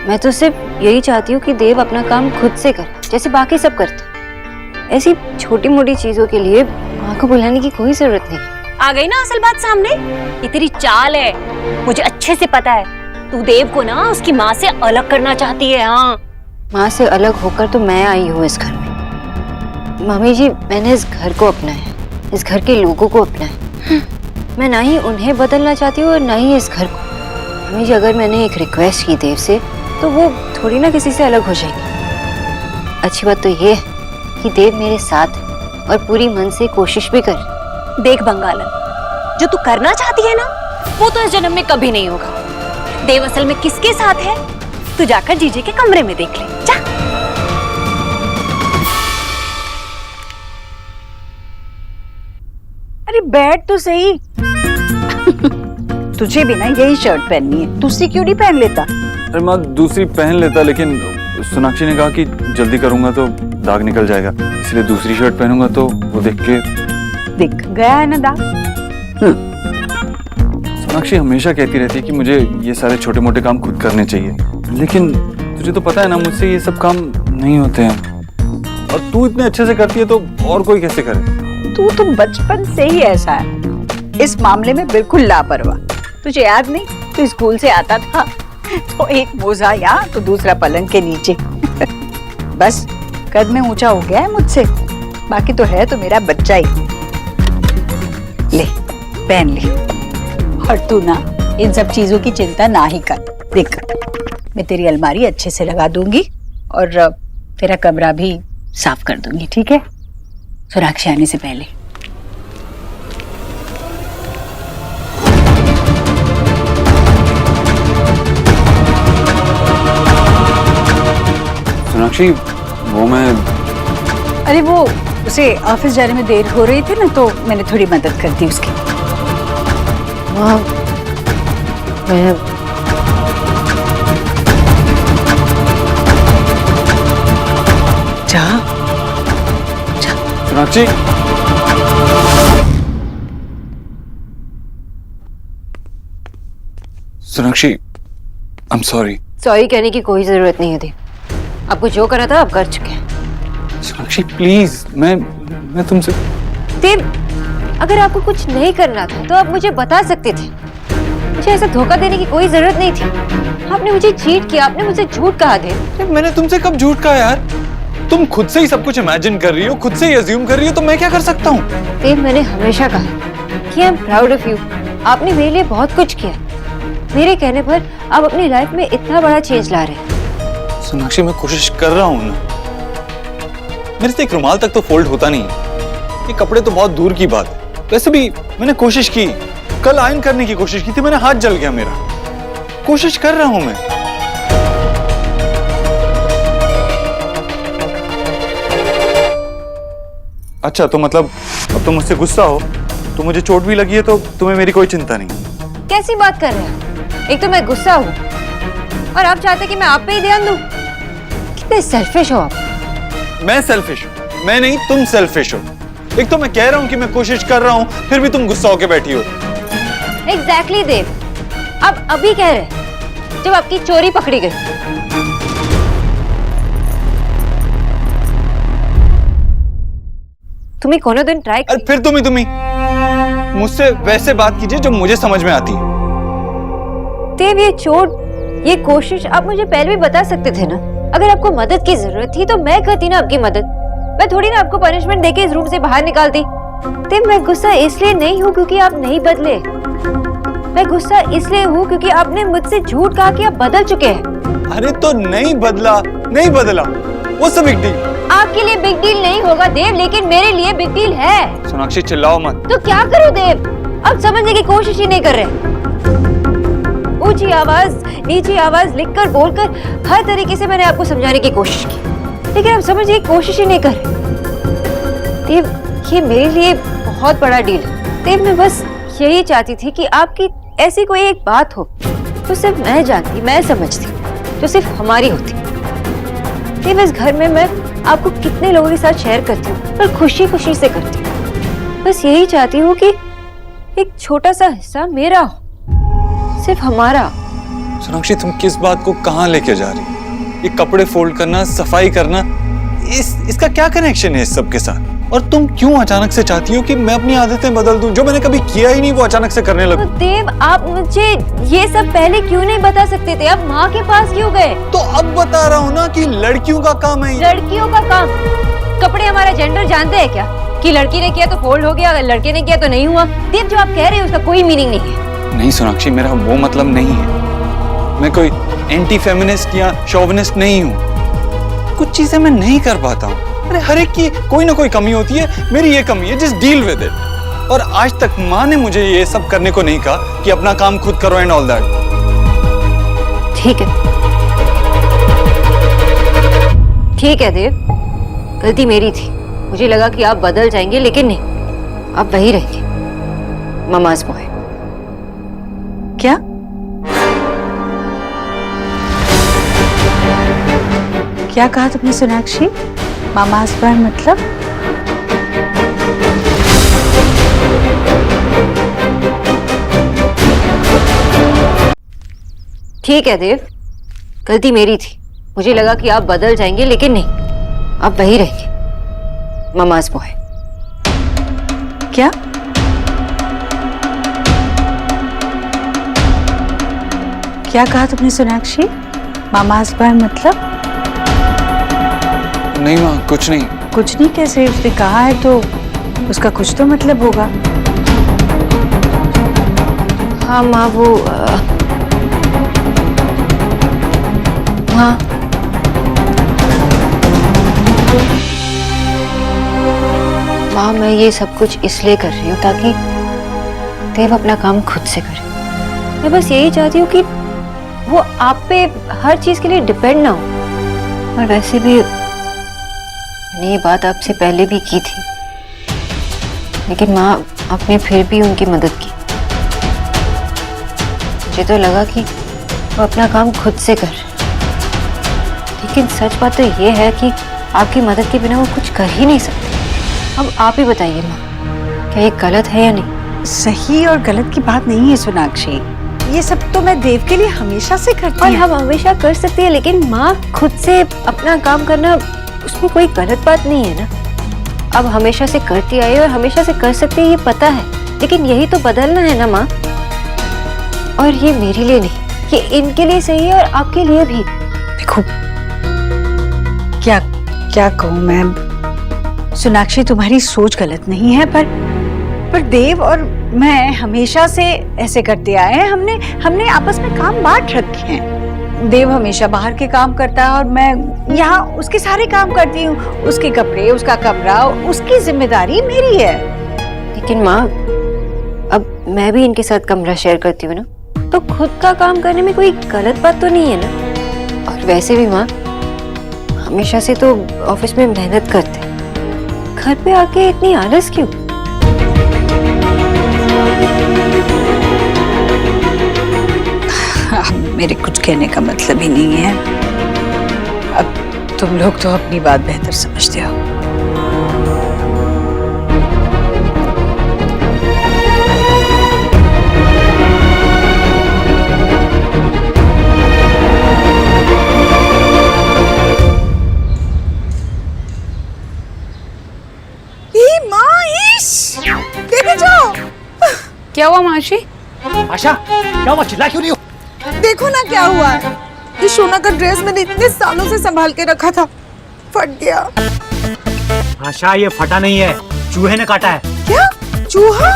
मैं तो सिर्फ यही चाहती हूँ कि देव अपना काम खुद से करे, जैसे बाकी सब करते। ऐसी छोटी मोटी चीजों के लिए माँ को बुलाने की कोई जरूरत नहीं। आ गई ना असल बात सामने? ये तेरी चाल है, मुझे अच्छे से पता है। तू देव को ना उसकी माँ से अलग करना चाहती है। हाँ, माँ से अलग होकर तो मैं आई हूँ इस घर में। मामी जी, मैंने इस घर को अपनाया, इस घर के लोगों को अपनाया। मैं ना ही उन्हें बदलना चाहती हूँ और ना ही इस घर को। मामी जी, अगर मैंने एक रिक्वेस्ट की देव से, तो वो थोड़ी ना किसी से अलग हो जाएगी। अच्छी बात तो ये है कि देव मेरे साथ है और पूरी मन से कोशिश भी कर। देख बंगालन, जो तू करना चाहती है ना, वो तो इस जन्म में कभी नहीं होगा। देव असल में किसके साथ है, तू जाकर जीजे के कमरे में देख ले, जा। अरे बैठ तो सही। तुझे भी ना यही शर्ट पहननी है, दूसरी क्यों नहीं पहन लेता? अरे माँ, दूसरी पहन लेता, लेकिन सोनाक्षी ने कहा कि जल्दी करूंगा तो दाग निकल जाएगा, इसलिए दूसरी शर्ट पहनूंगा तो वो देख गया है ना दाग। सोनाक्षी हमेशा कहती रहती है कि मुझे ये सारे छोटे मोटे काम खुद करने चाहिए, लेकिन तुझे तो पता है ना, मुझसे ये सब काम नहीं होते हैं। और तू इतने अच्छे से करती है तो और कोई कैसे करे? तू तो बचपन से ही ऐसा है, इस मामले में बिल्कुल लापरवाह। तुझे याद नहीं, तू स्कूल से आता था तो एक मोजा यहाँ तो दूसरा पलंग के नीचे। बस कद में ऊंचा हो गया है मुझसे, बाकी तो है तो मेरा बच्चा ही। ले पहन ले। और तू ना इन सब चीजों की चिंता ना ही कर। देख, मैं तेरी अलमारी अच्छे से लगा दूंगी और तेरा कमरा भी साफ कर दूंगी, ठीक है? सोनाक्षी आने से पहले। सोनाक्षी, वो मैं, अरे वो उसे ऑफिस जाने में देर हो रही थी ना, तो मैंने थोड़ी मदद कर दी उसकी। माँ, मैं जा सोनाक्षी, सोनाक्षी, आई एम सॉरी। सॉरी कहने की कोई जरूरत नहीं है देव, आपको जो करना था आप कर चुके हैं। सोनाक्षी प्लीज, मैं तुमसे। देव, अगर आपको कुछ नहीं करना था तो आप मुझे बता सकते थे, मुझे ऐसा धोखा देने की कोई जरूरत नहीं थी। आपने मुझे चीट किया, आपने मुझे झूठ कहा देव। मैंने तुमसे कब झूठ कहा यार? तुम खुद से ही सब कुछ इमेजिन कर रही हो, खुद से ही अज्यूम कर रही हो, तो मैं क्या कर सकता हूँ? देव, मैंने हमेशा कहा कि I am proud of you. आपने मेरे लिए बहुत कुछ किया, मेरे कहने पर आप अपनी लाइफ में इतना बड़ा चेंज ला रहे हैं। सोनाक्षी, मैं कोशिश कर रहा हूँ ना, मेरे से एक रुमाल तक तो फोल्ड होता नहीं, ये कपड़े तो बहुत दूर की बात है। वैसे भी मैंने कोशिश की, कल आयरन करने की कोशिश की थी, मैंने हाथ जल गया मेरा। कोशिश कर रहा हूं मैं। अच्छा, तो मतलब अब तुम मुझसे गुस्सा हो, तो मुझे चोट भी लगी है तो तुम्हें मेरी कोई चिंता नहीं? कैसी बात कर रहे हैं? एक तो मैं गुस्सा हूँ और आप चाहते कि मैं आप पे ही ध्यान दूं? कितने सेल्फिश हो आप। मैं सेल्फिश हूँ? मैं नहीं, तुम सेल्फिश हो। एक तो मैं कह रहा हूँ कि मैं कोशिश कर रहा हूँ, फिर भी तुम गुस्सा होके बैठी हो। एग्जैक्टली देव, आप अभी कह रहे हैं जब आपकी चोरी पकड़ी गई। तुम्हें कोनो दिन ट्राई। अरे फिर तुम्ही मुझसे वैसे बात कीजिए जो मुझे समझ में आती है। देव, ये चोट, ये कोशिश आप मुझे पहले भी बता सकते थे ना। अगर आपको मदद की जरूरत थी तो मैं करती ना आपकी मदद। मैं थोड़ी ना आपको पनिशमेंट देके इस रूम से बाहर निकालती। देव, मैं गुस्सा इसलिए नहीं हूँ क्योंकि आप नहीं बदले। मैं गुस्सा इसलिए हूँ क्योंकि आपने मुझसे झूठ कहा कि आप बदल चुके हैं। अरे तो नहीं बदला, नहीं बदला, वो सब बिग डील। आपके लिए बिग डील नहीं होगा देव, लेकिन मेरे लिए बिग डील है। सोनाक्षी चिल्लाओ मत। तो क्या करूँ देव? अब समझने की कोशिश ही नहीं कर रहे। ऊंची आवाज नीची आवाज लिखकर बोलकर हर तरीके से मैंने आपको समझाने की कोशिश की, लेकिन आप समझने की कोशिश ही नहीं कर रहे। देव, ये मेरे लिए बहुत बड़ा डील है। देव, मैं बस यही चाहती थी कि आपकी ऐसी कोई एक बात हो तो सिर्फ मैं जानती, मैं समझती, जो सिर्फ हमारी होती। देव, इस घर में मैं आपको कितने लोगों के साथ शेयर करती हूँ, पर खुशी खुशी से करती हूँ। बस यही चाहती हूँ कि एक छोटा सा हिस्सा मेरा हो, सिर्फ हमारा। सोनाक्षी, तुम किस बात को कहाँ लेके जा रही हो? ये कपड़े फोल्ड करना, सफाई करना, इसका क्या कनेक्शन है इस सब के साथ? और तुम क्यों अचानक से चाहती हो कि मैं अपनी आदतें बदल दूं? जो मैंने कभी किया ही नहीं वो अचानक से करने लगूं। तो देव, आप मुझे ये सब पहले क्यों नहीं बता सकते थे? आप माँ के पास क्यों गए? तो अब बता रहा हूँ ना कि लड़कियों का काम है। लड़कियों का काम? कपड़े हमारा जेंडर जानते हैं क्या? कि लड़की ने किया तो फोल्ड हो गया, अगर लड़के ने किया तो नहीं हुआ? देव, जो आप कह रहे हैं उसका कोई मीनिंग नहीं है। नहीं सोनाक्षी, मेरा वो मतलब नहीं है। मैं कोई एंटी फेमिनिस्ट या शोविनिस्ट नहीं हूँ। कुछ चीजें मैं नहीं कर पाता हूँ। अरे हर एक की कोई ना कोई कमी होती है, मेरी ये कमी है, जस्ट डील विद इट। और आज तक माँ ने मुझे ये सब करने को नहीं कहा कि अपना काम खुद करो एंड ऑल दैट। ठीक है, ठीक है देव, गलती मेरी थी। मुझे लगा कि आप बदल जाएंगे, लेकिन नहीं, आप वही रहेंगे, ममाज बॉय। क्या? क्या कहा तुमने सोनाक्षी? मामाज बॉय मतलब? ठीक है देव, गलती मेरी थी। मुझे लगा कि आप बदल जाएंगे, लेकिन नहीं, आप वही रहेंगे, ममाज बॉय। क्या? क्या कहा तुमने सोनाक्षी? मामाज बॉय मतलब? नहीं माँ, कुछ नहीं। कुछ नहीं कैसे? उसने कहा है तो उसका कुछ तो मतलब होगा। हाँ माँ, वो हाँ, माँ, मैं ये सब कुछ इसलिए कर रही हूँ ताकि देव अपना काम खुद से करे। मैं बस यही चाहती हूँ कि वो आप पे हर चीज के लिए डिपेंड ना हो। और वैसे भी मैंने ये बात आपसे पहले भी की थी, लेकिन माँ, आपने फिर भी उनकी मदद की। मुझे तो लगा कि वो अपना काम खुद से कर रहे, लेकिन सच बात तो ये है कि आपकी मदद के बिना वो कुछ कर ही नहीं सकते। अब आप ही बताइए माँ, क्या ये गलत है या नहीं? सही और गलत की बात नहीं है सोनाक्षी, ये सब तो मैं देव के लिए हमेशा से करती हूँ। और हम हमेशा कर सकते हैं, लेकिन माँ, खुद से अपना काम करना, उसमें कोई गलत बात नहीं है ना। अब हमेशा से करती आई और हमेशा से कर सकते हैं, ये पता है, लेकिन यही तो बदलना है ना माँ। और ये मेरे लिए नहीं, ये इनके लिए सही है और आपके लिए भी। देखो, क्या क्या कहूँ मैं सोनाक्षी, तुम्हारी सोच गलत नहीं है, पर देव और मैं हमेशा से ऐसे करते आए हैं। हमने आपस में काम बांट रखे हैं। देव हमेशा बाहर के काम करता है और मैं यहाँ उसके सारे काम करती हूँ। उसके कपड़े, उसका कमरा, उसकी जिम्मेदारी मेरी है। लेकिन माँ, अब मैं भी इनके साथ कमरा शेयर करती हूँ ना, तो खुद का काम करने में कोई गलत बात तो नहीं है ना। और वैसे भी माँ, हमेशा से तो ऑफिस में मेहनत करते हैं, घर पे आके इतनी आलस क्यों? मेरे कुछ कहने का मतलब ही नहीं है। अब तुम लोग तो अपनी बात बेहतर समझते हो। क्या हुआ माशी? आशा, क्या हुआ? चिल्ला क्यों नहीं हो? देखो ना क्या हुआ है। ये सोना का ड्रेस मैंने इतने सालों से संभाल के रखा था, फट गया। आशा, ये फटा नहीं है, चूहे ने काटा है। क्या? चूहा?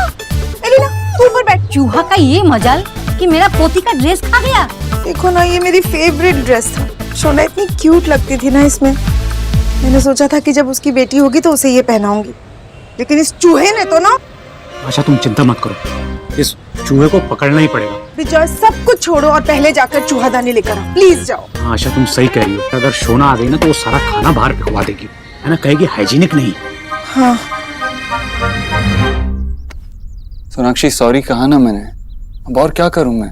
एलिना, तू ऊपर बैठ। चूहा का ये मजाल कि मेरा पोती का ड्रेस खा गया। देखो ना, ये मेरी फेवरेट ड्रेस था। सोना इतनी क्यूट लगती थी ना इसमें। मैंने सोचा था कि जब उसकी बेटी होगी तो उसे ये पहनाऊंगी, लेकिन इस चूहे ने तो ना। आशा, तुम चिंता मत करो, इस चूहे को पकड़ना ही पड़ेगा। विजय सब कुछ छोड़ो और पहले जाकर चूहादानी लेकर आओ, प्लीज जाओ। हाँ आशा, तुम सही कह रही हो। अगर सोना आ गई ना तो वो सारा खाना बाहर फेंकवा देगी, है ना, कहेगी हाइजीनिक नहीं। हाँ सोनाक्षी सॉरी कहा ना मैंने, अब और क्या करूं मैं?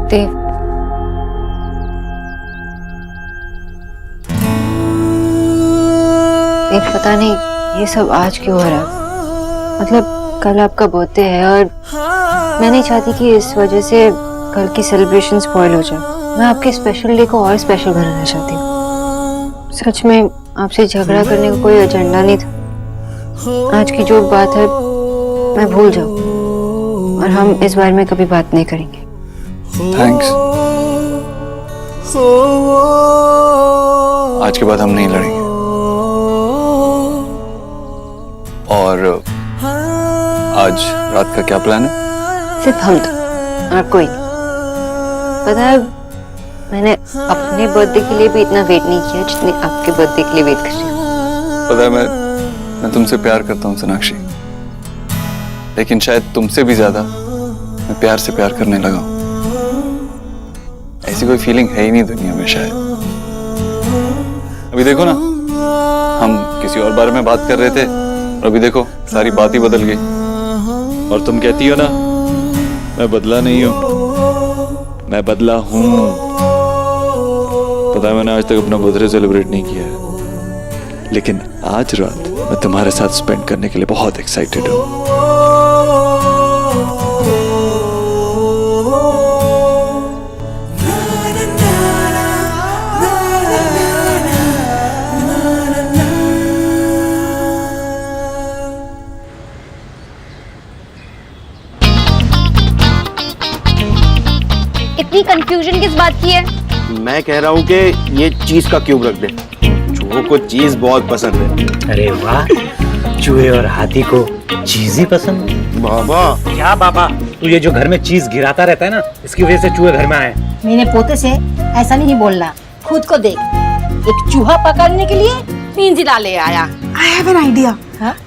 देव, पता नहीं ये सब आज क्यों हो रहा है। मतलब कल आपका बर्थडे है और मैं नहीं चाहती कि इस वजह से कल की सेलिब्रेशन स्पॉइल हो जाए। मैं आपके स्पेशल डे को और स्पेशल बनाना चाहती हूँ। सच में आपसे झगड़ा करने का कोई एजेंडा नहीं था। आज की जो बात है मैं भूल जाऊँ और हम इस बारे में कभी बात नहीं करेंगे। थैंक्स। आज के बाद हम नहीं लड़ेंगे। और आज रात का क्या प्लान है? सिर्फ हम तो, और कोई नहीं। पता है, मैंने अपने बर्थडे के लिए भी इतना वेट नहीं किया जितने आपके बर्थडे के लिए वेट कर रही हूँ। पता है मैं तुमसे प्यार करता हूँ सोनाक्षी, लेकिन शायद तुमसे भी ज्यादा मैं प्यार से प्यार करने लगा हूँ। ऐसी कोई फीलिंग है ही नहीं दुनिया में शायद। अभी देखो ना, हम किसी और बारे में बात कर रहे थे और अभी देखो सारी बात ही बदल गई। और तुम कहती हो ना मैं बदला नहीं हूं, मैं बदला हूं। पता है मैंने आज तक अपना बर्थडे सेलिब्रेट नहीं किया है, लेकिन आज रात मैं तुम्हारे साथ स्पेंड करने के लिए बहुत एक्साइटेड हूं। इतनी कंफ्यूजन किस बात की है? मैं कह रहा हूँ कि ये चीज का क्यूब रख दे, चूहों को चीज बहुत पसंद है। अरे वाह, चूहे और हाथी को चीज ही पसंद है। बाबा क्या बाबा, तू ये जो घर में चीज गिराता रहता है ना, इसकी वजह से चूहे घर में आए। मेरे पोते से ऐसा नहीं बोलना, खुद को देख, एक चूहा पकड़ने के लिए पिंजरा ले आया। I have an idea.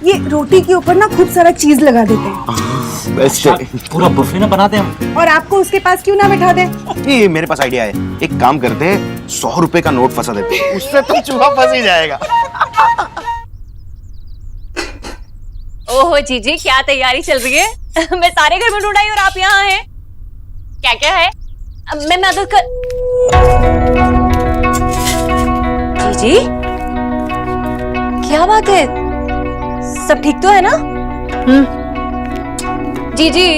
ये रोटी के ऊपर ना खूब सारा चीज लगा देते हैं। बेस्ट है। पूरा बुफे ना बनाते हम। और आपको उसके पास क्यों ना बिठा दे? ये मेरे पास आइडिया है, एक काम करते हैं, 100 रुपए का नोट फंसा देते हैं, उससे तो चूहा फंस ही जाएगा। ओहो जीजी, क्या तैयारी चल रही है? मैं सारे घर में ढूंढ आई और आप यहाँ हैं। क्या क्या है? अब मैं मदद कर। जीजी, क्या बात है? सब ठीक तो है ना? जीजी,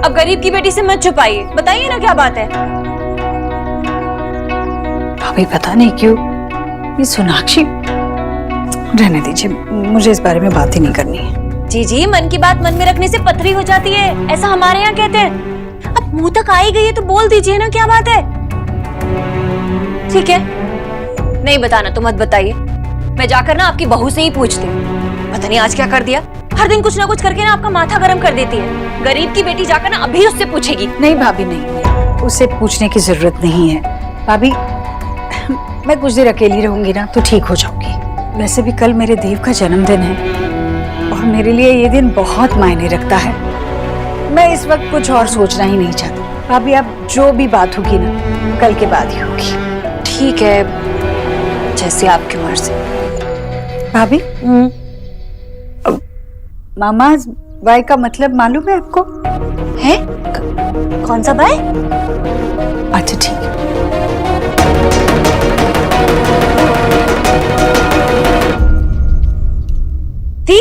अब गरीब की बेटी से मत छुपाइए, बताइए ना क्या बात है। अभी पता नहीं क्यों ये सोनाक्षी, रहने दीजिए, मुझे इस बारे में बात ही नहीं करनी है। जीजी, मन की बात मन में रखने से पथरी हो जाती है, ऐसा हमारे यहाँ कहते हैं। अब मुंह तक आ ही गई है तो बोल दीजिए ना क्या बात है। ठीक है, नहीं बताना तो मत बताइए, मैं जाकर ना आपकी बहू से ही पूछती हूँ। पता नहीं आज क्या कर दिया, हर दिन कुछ ना कुछ करके ना आपका माथा गर्म कर देती है। गरीब की बेटी जाकर ना अभी उससे पूछेगी। नहीं भाभी, नहीं, उससे पूछने की जरूरत नहीं है। भाभी, मैं कुछ देर अकेली रहूंगी ना तो ठीक हो जाऊंगी। वैसे भी कल मेरे देव का जन्मदिन है और मेरे लिए ये दिन बहुत मायने रखता है। मैं इस वक्त कुछ और सोचना ही नहीं चाहती। भाभी, अब जो भी बात होगी ना कल के बाद ही होगी। ठीक है, जैसे आपकी मर्जी। भाभी, मामा बाय का मतलब मालूम है आपको? है? कौन सा बाय? अच्छा ठीक है। दी,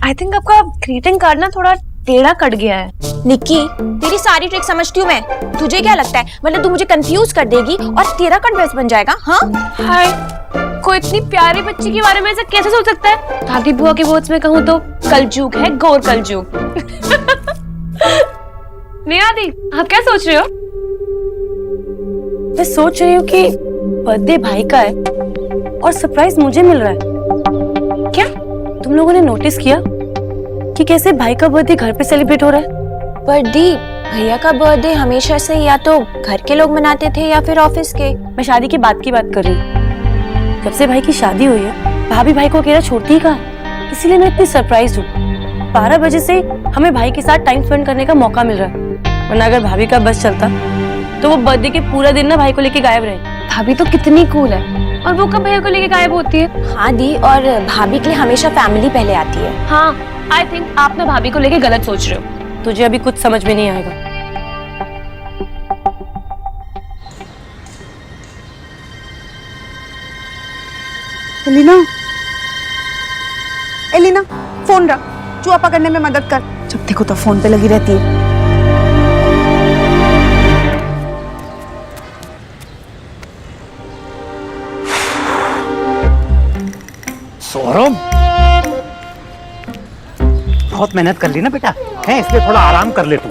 आई थिंक आपका ग्रीटिंग कार्ड ना थोड़ा टेढ़ा कट गया है। निक्की, तेरी सारी ट्रिक समझती हूँ मैं। तुझे क्या लगता है, मतलब तू मुझे कंफ्यूज कर देगी और तेरा कट बेस बन जाएगा? हाँ हाय, कोई इतनी प्यारी बच्ची के बारे में ऐसा कैसे सोच सकता है? दादी बुआ के वर्ड्स में कहूँ तो कलजुग है, घोर कलजुग। नहीं आदि, आप क्या सोच रहे हो? मैं सोच रही हूँ कि बर्थडे भाई का है और सरप्राइज मुझे मिल रहा है। क्या तुम लोगों ने नोटिस किया कि कैसे भाई का बर्थडे घर पे सेलिब्रेट हो रहा है? पर दी, भैया का बर्थडे हमेशा से या तो घर के लोग मनाते थे या फिर ऑफिस के। मैं शादी के बाद की बात कर रही हूँ। जब से भाई की शादी हुई है भाभी भाई को अकेला छोड़ती ही कहाँ है, इसीलिए मैं इतनी सरप्राइज हूँ। 12 बजे से हमें भाई के साथ टाइम स्पेंड करने का मौका मिल रहा है, वरना अगर भाभी का बस चलता तो वो बर्थडे के पूरा दिन ना भाई को लेके गायब रहे। भाभी तो कितनी कूल है, और वो कब भैया को लेके गायब होती है? हाँ दी, और भाभी के लिए हमेशा फैमिली पहले आती है। हाँ, आई थिंक आप ना भाभी को लेके गलत सोच रहे हो। तुझे अभी कुछ समझ में नहीं आएगा। एलिना, एलिना, फोन रख, चूहा पकड़ने में मदद कर। जब देखो तो फोन पे लगी रहती है। सौरभ, बहुत मेहनत कर ली ना बेटा, है इसलिए थोड़ा आराम कर ले तू।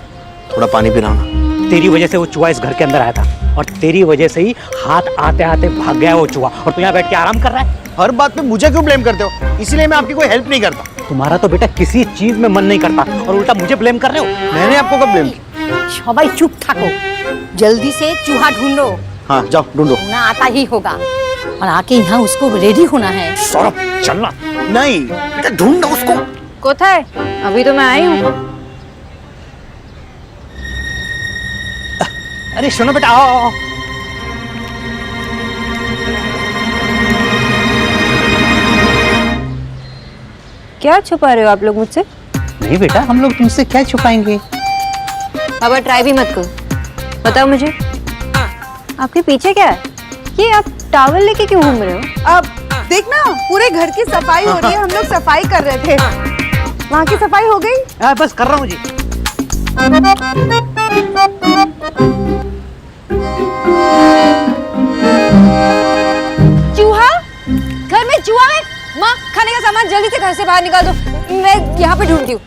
थोड़ा पानी पिलाओ ना। तेरी वजह से वो चूहा इस घर के अंदर आया था, और तेरी वजह से ही हाथ आते आते भाग गया वो चूहा, और तू यहाँ बैठ के आराम कर रहा है। हर बात पे मुझे क्यों ब्लेम करते हो? इसीलिए मैं आपकी कोई हेल्प नहीं करता। तुम्हारा तो बेटा किसी चीज में मन नहीं करता, और उल्टा मुझे ब्लेम कर रहे हो। मैंने आपको कब ब्लेम किया? सबाई चुप थाको, जल्दी से चूहा ढूंढो। हाँ जाओ ढूंढो। ना आता ही होगा, और आके यहाँ उसको रेडी होना है। सौरभ चलना। नहीं बेटा, ढूंढो उसको। कोথায়? अभी तो मैं आई हूँ। अरे सुनो बेटा, आओ आओ। क्या छुपा रहे हो आप लोग मुझसे? नहीं बेटा, हम लोग तुमसे क्या छुपाएंगे। बाबा ट्राई भी मत करो। बताओ मुझे, आपके पीछे क्या है? ये आप टॉवल लेके क्यों घूम रहे हो? अब देखना, पूरे घर की सफाई हो रही है। हम लोग सफाई कर रहे थे। वहाँ की सफाई हो गई? बस कर रहा हूँ जी। चूहा? घर में चूहा है? माँ, खाने का सामान जल्दी से घर से बाहर निकाल दो, मैं यहाँ पे ढूंढती हूँ।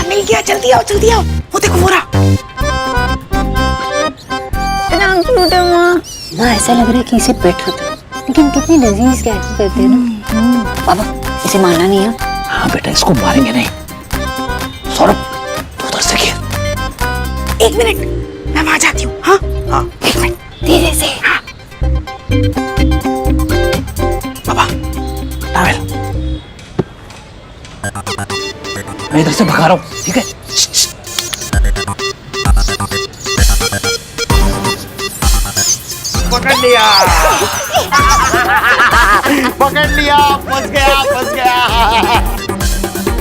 मिल गया, जल्दी आओ, जल्दी आओ। वो देखो वो रहा। माँ, ऐसा लग रहा है कि इसे पेट होता है, लेकिन कितनी लजीज कैच करते हैं ना। बाबा, इसे मारना नहीं है। हाँ बेटा, इसको मारेंगे नहीं। सौरभ, तू उधर से खेल। 1 मिनट, मैं वहां जाती हूँ। हाँ हाँ, 1 मिनट, धीरे से। हाँ बाबा, टॉवेल। मैं इधर से भगा रहा हूँ, ठीक है? पकड़ लिया। पकड़ लिया, फंस गया।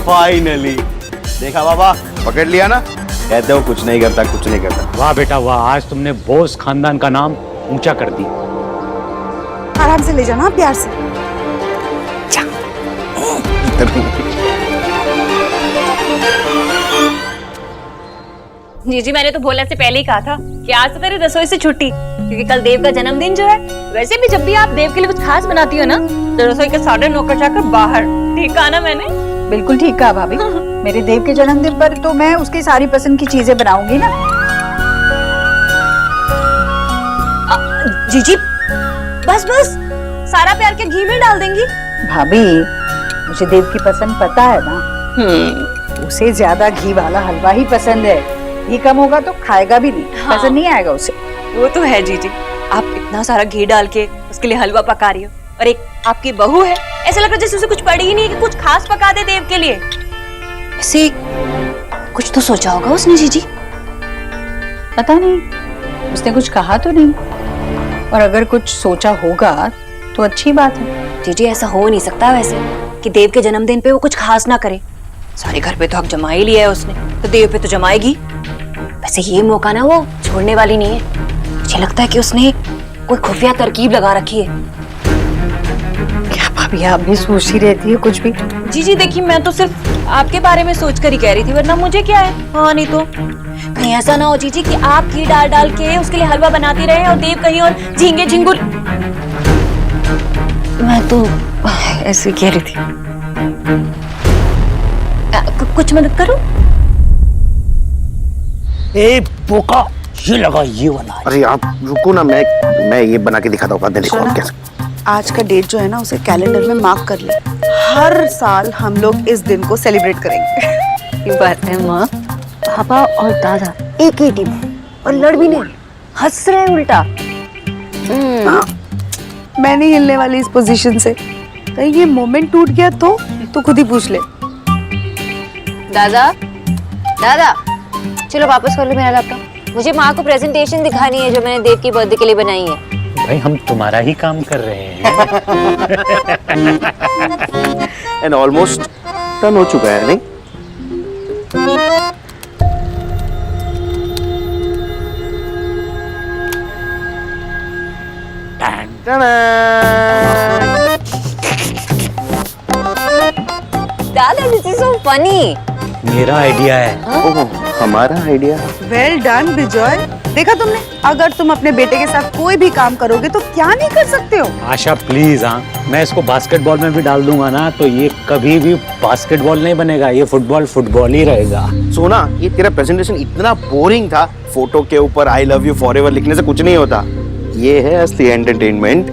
फाइनली देखा बाबा, पकड़ लिया ना। कहते हो कुछ नहीं करता, कुछ नहीं करता। वाह बेटा वाह, आज तुमने बोस खानदान का नाम ऊंचा कर दी। आराम से ले जाना, प्यार से। जी, मैंने तो भोला से पहले ही कहा था कि आज तो तेरी रसोई से छुट्टी, क्योंकि कल देव का जन्मदिन जो है। वैसे भी जब भी आप देव के लिए कुछ खास बनाती हो ना, तो रसोई के सारे नौकर चाकर बाहर। ठीक कहा ना मैंने? बिल्कुल ठीक कहा भाभी। मेरे देव के जन्मदिन पर तो मैं उसकी सारी पसंद की चीजें बनाऊंगी ना। जीजी, बस सारा प्यार के घी में डाल देंगी। भाभी, मुझे देव की पसंद पता है ना। उसे ज्यादा घी वाला हलवा ही पसंद है। घी कम होगा तो खाएगा भी नहीं। हाँ। पसंद नहीं आएगा उसे। वो तो है जीजी, आप इतना सारा घी डाल के उसके लिए हलवा पका रही हो, और एक आपकी बहू है, ऐसा लग रहा है जैसे उसे कुछ पड़ी ही नहीं है कि कुछ खास पका दे देव के लिए। ऐसे कुछ तो सोचा होगा उसने जीजी। पता नहीं, उसने कुछ कहा तो नहीं, और अगर कुछ सोचा होगा तो अच्छी बात है। जीजी, ऐसा हो नहीं सकता वैसे कि देव के जन्मदिन पे वो कुछ खास ना करे। सारे घर पे तो हक जमा ही लिया है उसने, तो देव पे तो जमाएगी। वैसे ये मौका ना वो छोड़ने वाली नहीं है। मुझे लगता है कि उसने कोई खुफिया तरकीब लगा रखी है। क्या भाभी, आप भी सोचती रहती है कुछ भी? जी देखिए, मैं तो सिर्फ आपके बारे में सोच कर ही कह रही थी, वरना मुझे क्या है। हाँ, नहीं तो कहीं ऐसा ना हो जीजी कि आप घी डाल डाल के उसके लिए हलवा बनाती रहे और देव कहीं और झींगे झिंगुर। मैं तो ऐसे कह रही थी। कुछ मदद करूं? ए बोका, ये लगा ये वाला। अरे आप रुको ना, मैं ये बना के दिखाता हूँ, बाद में देखो आप कैसे। आज का डेट जो है ना उसे कैलेंडर में मार्क कर ले। हर साल हम लोग इस दिन को सेलिब्रेट करेंगे। ये बात है माँ, पापा और दादा एक ही टीम और लड़ भी नहीं, हंस रहे हैं उल्टा। मैं नहीं हिलने वाली इस पोजीशन से। कहीं ये मोमेंट टूट गया तो खुद ही पूछ ले। दादा दादा चलो वापस कर लो मेरा लैपटॉप, मुझे माँ को प्रेजेंटेशन दिखानी है जो मैंने देव की बर्थडे के लिए बनाई है। भाई हम तुम्हारा ही काम कर रहे हैं। एंड ऑलमोस्ट डन हो चुका है नहीं? दादा दिस इज सो फनी। मेरा आइडिया है। ओह, हमारा आइडिया। वेल डन विजय। देखा तुमने, अगर तुम अपने बेटे के साथ कोई भी काम करोगे तो क्या नहीं कर सकते हो। आशा प्लीज, हाँ मैं इसको बास्केटबॉल में भी डाल दूंगा ना तो ये कभी भी बास्केटबॉल नहीं बनेगा, ये फुटबॉल ही रहेगा। सोना, ये तेरा प्रेजेंटेशन इतना बोरिंग था, फोटो के ऊपर आई लव यू फॉरएवर लिखने से कुछ नहीं होता। ये है असली एंटरटेनमेंट।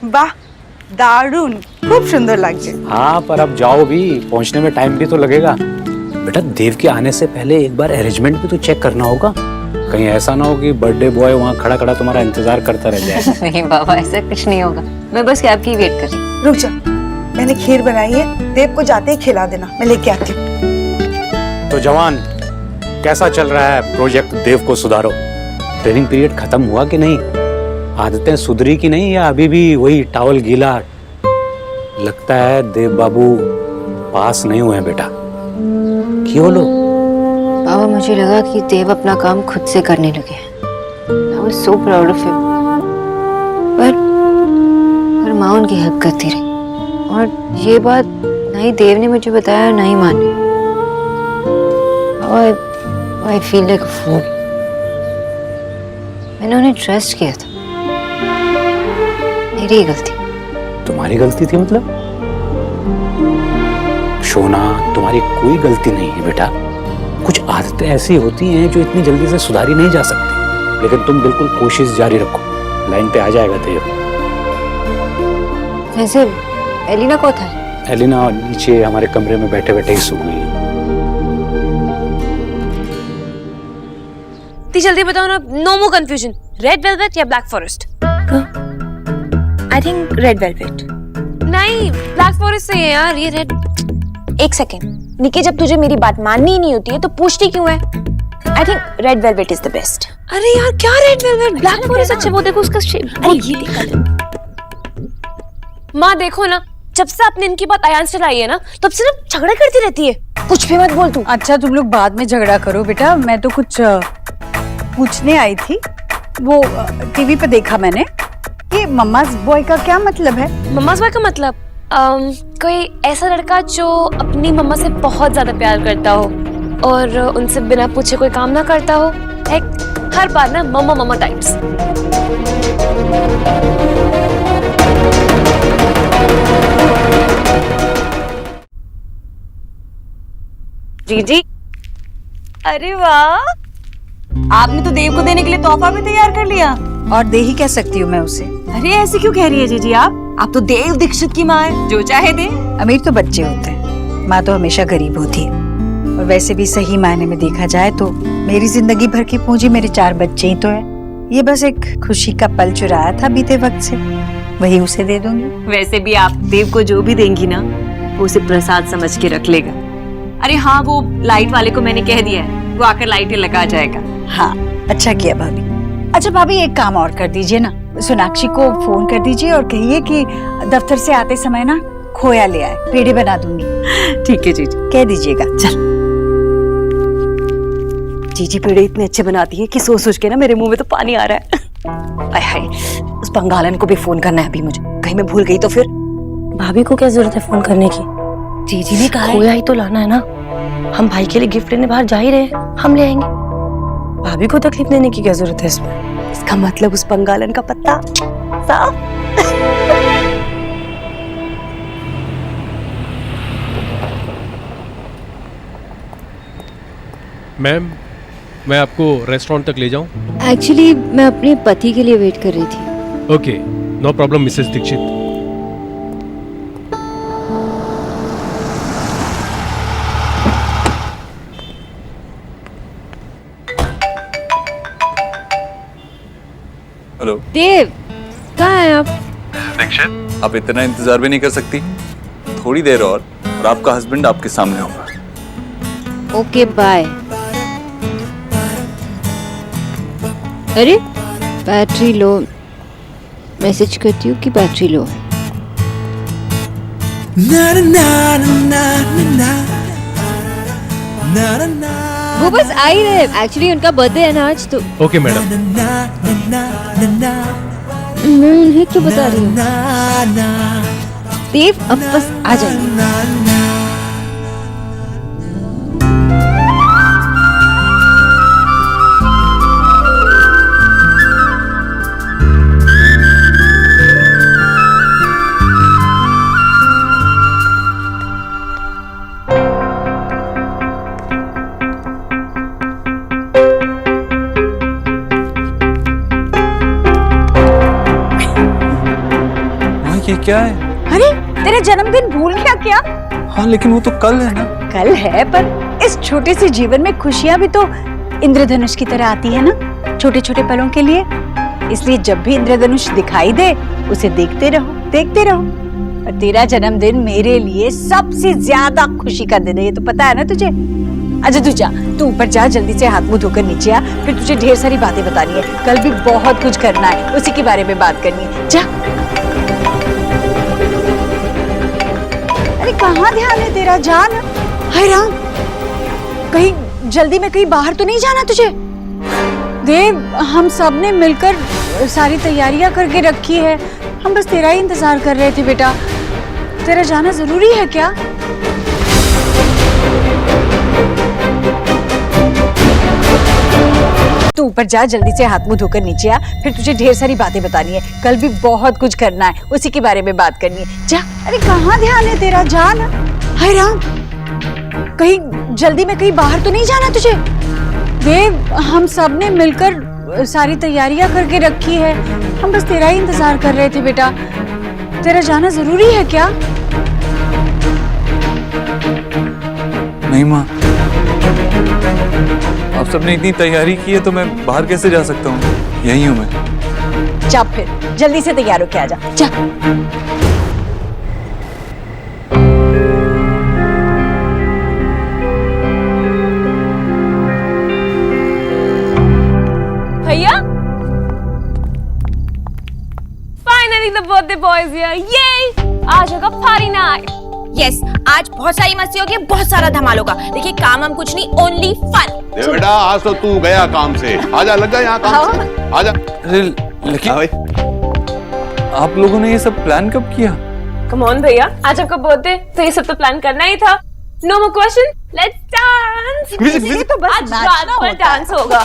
वाह, दारुण, खूब सुंदर लगे। हाँ पर अब जाओ भी, पहुंचने में टाइम भी तो लगेगा। बेटा देव के आने से पहले एक बार अरेंजमेंट भी तो चेक करना होगा, कहीं ऐसा ना हो कि बर्थडे बॉय वहाँ खड़ा खड़ा तुम्हारा इंतजार करता रह जाए। नहीं बाबा ऐसा कुछ नहीं होगा, मैं बस कैब की वेट कर रही हूँ। रुक जा, मैंने खीर बनाई है, देव को जाते ही खिला देना, मैं लेके आती हूँ। तो जवान, कैसा चल रहा है प्रोजेक्ट देव को सुधारो? ट्रेनिंग पीरियड खत्म हुआ कि नहीं? आदतें सुधरी कि नहीं या अभी भी वही टावल गीला? लगता है देव बाबू पास नहीं हुए हैं बेटा, क्यों लो? बाबा मुझे लगा कि देव अपना काम खुद से करने लगे हैं। I was so proud of him. पर माँ उनकी हेल्प करती रही और ये बात ना ही देव ने मुझे बताया ना ही माने। I feel like a fool. मैंने उन्हें ट्रस्ट किया था, मेरी ही गलती। तुम्हारी गलती थी मतलब? शोना, तुम्हारी कोई गलती नहीं है बेटा। कुछ आदतें ऐसी होती हैं जो इतनी जल्दी से सुधारी नहीं जा सकती, लेकिन तुम बिल्कुल कोशिश जारी रखो, लाइन पे आ जाएगा देव। वैसे एलिना को था? एलिना नीचे हमारे कमरे में बैठे बैठे ही सो गई। जल्दी बताओ ना, no more confusion, red velvet या black forest? I think red velvet. नहीं, ब्लैक फॉरेस्ट सही है यार, ये रेड। एक सेकेंड निकी, जब तुझे मेरी बात माननी ही नहीं होती है तो पूछती क्यों है? आई think red velvet is the best. अरे यार क्या रेड वेलवेट, ब्लैक फॉरेस्ट अच्छा, वो देखो उसका शेप। अरे ये देखा माँ, देखो ना, जब से आपने इनकी बात आयान से लाई है ना, तब से ना झगड़ा करती रहती है। कुछ भी मत बोल तू। अच्छा तुम लोग बाद में झगड़ा करो बेटा, मैं तो कुछ पूछने आई थी। वो टीवी पे देखा मैंने, ये मम्माज बॉय का क्या मतलब है? मम्माज बॉय का मतलब कोई ऐसा लड़का जो अपनी मम्मा से बहुत ज्यादा प्यार करता हो और उनसे बिना पूछे कोई काम ना करता हो, एक हर बार ना मम्मा मम्मा टाइप्स। जीजी, अरे वाह, आपने तो देव को देने के लिए तोहफा भी तैयार कर लिया। और दे ही कह सकती हूँ मैं उसे। अरे ऐसे क्यों कह रही है जीजी आप तो देव दीक्षित की माँ है, जो चाहे दे। अमीर तो बच्चे होते हैं, माँ तो हमेशा गरीब होती है। और वैसे भी सही मायने में देखा जाए तो मेरी जिंदगी भर की पूंजी मेरे 4 बच्चे ही तो है। ये बस एक खुशी का पल चुराया था बीते वक्त से, वही उसे दे दूंगी। वैसे भी आप देव को जो भी देंगी ना, वो उसे प्रसाद समझ के रख लेगा। अरे हाँ, वो लाइट वाले को मैंने कह दिया है, वो आकर लाइटें लगा जाएगा। हाँ अच्छा किया भाभी। अच्छा भाभी, एक काम और कर दीजिए ना, सोनाक्षी को फोन कर दीजिए और कहिए कि दफ्तर से आते समय ना खोया ले आए, पेड़े बना दूंगी। ठीक है जीजी, कह दीजिएगा। चल। जीजी पेड़े इतने अच्छे बनाती है कि सोच सोच के ना मेरे मुंह में तो पानी आ रहा है। आय हाय, उस बंगालन को भी फोन करना है अभी मुझे, कहीं मैं भूल गई तो फिर। भाभी को क्या जरूरत है फोन करने की? जीजी ने कहा खोया ही तो लाना है ना, हम भाई के लिए गिफ्ट लेने बाहर जा ही रहे हैं, हम ले आएंगे। भाभी को तकलीफ देने की क्या जरूरत है इसमें? इसका मतलब उस बंगालन का पत्ता साफ। मैम, मैं आपको रेस्टोरेंट तक ले जाऊं? एक्चुअली मैं अपने पति के लिए वेट कर रही थी। Okay, no problem Mrs Dikshit. Hello Dev, कहाँ हैं आप? दीक्षित, आप इतना इंतजार भी नहीं कर सकती? थोड़ी देर और आपका हस्बैंड आपके सामने होगा। Okay bye. अरे बैटरी लो, मैसेज करती हूँ कि बैटरी लो। वो बस आई रहे, एक्चुअली उनका बर्थडे है ना आज, तो ओके मैडम। मैं उन्हें क्यों बता रही हूँ? देव अब बस आ जाइए। ये क्या है? अरे तेरा जन्मदिन भूल गया क्या? हाँ लेकिन वो तो कल है ना। कल है, पर इस छोटे से जीवन में खुशियां भी तो इंद्रधनुष की तरह आती है ना, छोटे छोटे पलों के लिए। इसलिए जब भी इंद्रधनुष दिखाई दे उसे देखते रहो। और तेरा जन्मदिन मेरे लिए सबसे ज्यादा खुशी का दिन है, ये तो पता है ना तुझे। अच्छा तू जा, तू ऊपर जा, जल्दी से हाथ मुंह धोकर नीचे आ, फिर तुझे ढेर सारी बातें बतानी है। कल भी बहुत कुछ करना है, उसी के बारे में बात करनी है। जा। अरे कहाँ ध्यान है तेरा? जान, हाय राम, कहीं जल्दी में कहीं बाहर तो नहीं जाना तुझे? देव, हम सब ने मिलकर सारी तैयारियां करके रखी है, हम बस तेरा ही इंतजार कर रहे थे बेटा। तेरा जाना जरूरी है क्या? तू ऊपर जा, जल्दी से हाथ मुंह धोकर नीचे आ, फिर तुझे ढेर सारी बातें बतानी है। कल भी बहुत कुछ करना है, उसी के बारे में बात करनी है। जा। अरे कहाँ ध्यान है तेरा? जान, हाय राम, कहीं जल्दी में कहीं बाहर तो नहीं जाना तुझे? देव, हम सब ने मिलकर सारी तैयारियां करके रखी है, हम बस तेरा ही इंतजार कर रहे थे बेटा। तेरा जाना जरूरी है क्या? नहीं माँ, आप सबने इतनी तैयारी की है तो मैं बाहर कैसे जा सकता हूँ? यहीं हूँ मैं। जा फिर, जल्दी से तैयार होके आ जा। जा। भैया, finally the birthday boy is here. ये आज होगा पार्टी नाइट। यस, आज बहुत सारी मस्ती होगी, बहुत सारा धमाल होगा। देखिए काम हम कुछ नहीं, ओनली फन। बेटा आज तो तू गया काम से, आजा, लग जा यहाँ काम से, आजा। अरे लेकिन आप लोगों ने ये सब प्लान कब किया? कम ऑन भैया, आज आपका बर्थडे, तो ये सब तो प्लान करना ही था। No more question, let's dance. Music तो बस आज रात भर डांस होगा।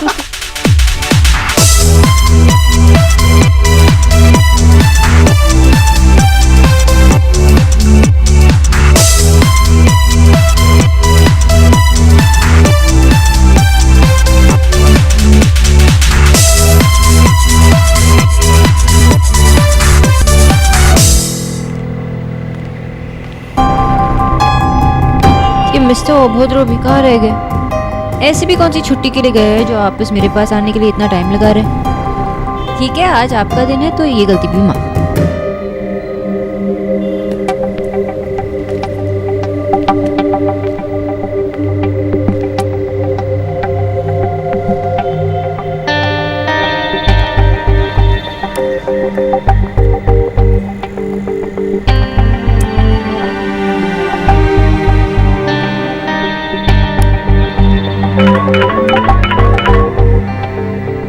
मिस्टर अभद्र भी कहाँ रह गए? ऐसी भी कौन सी छुट्टी के लिए गए हैं जो वापस मेरे पास आने के लिए इतना टाइम लगा रहे? ठीक है, आज आपका दिन है तो ये गलती भी माफ।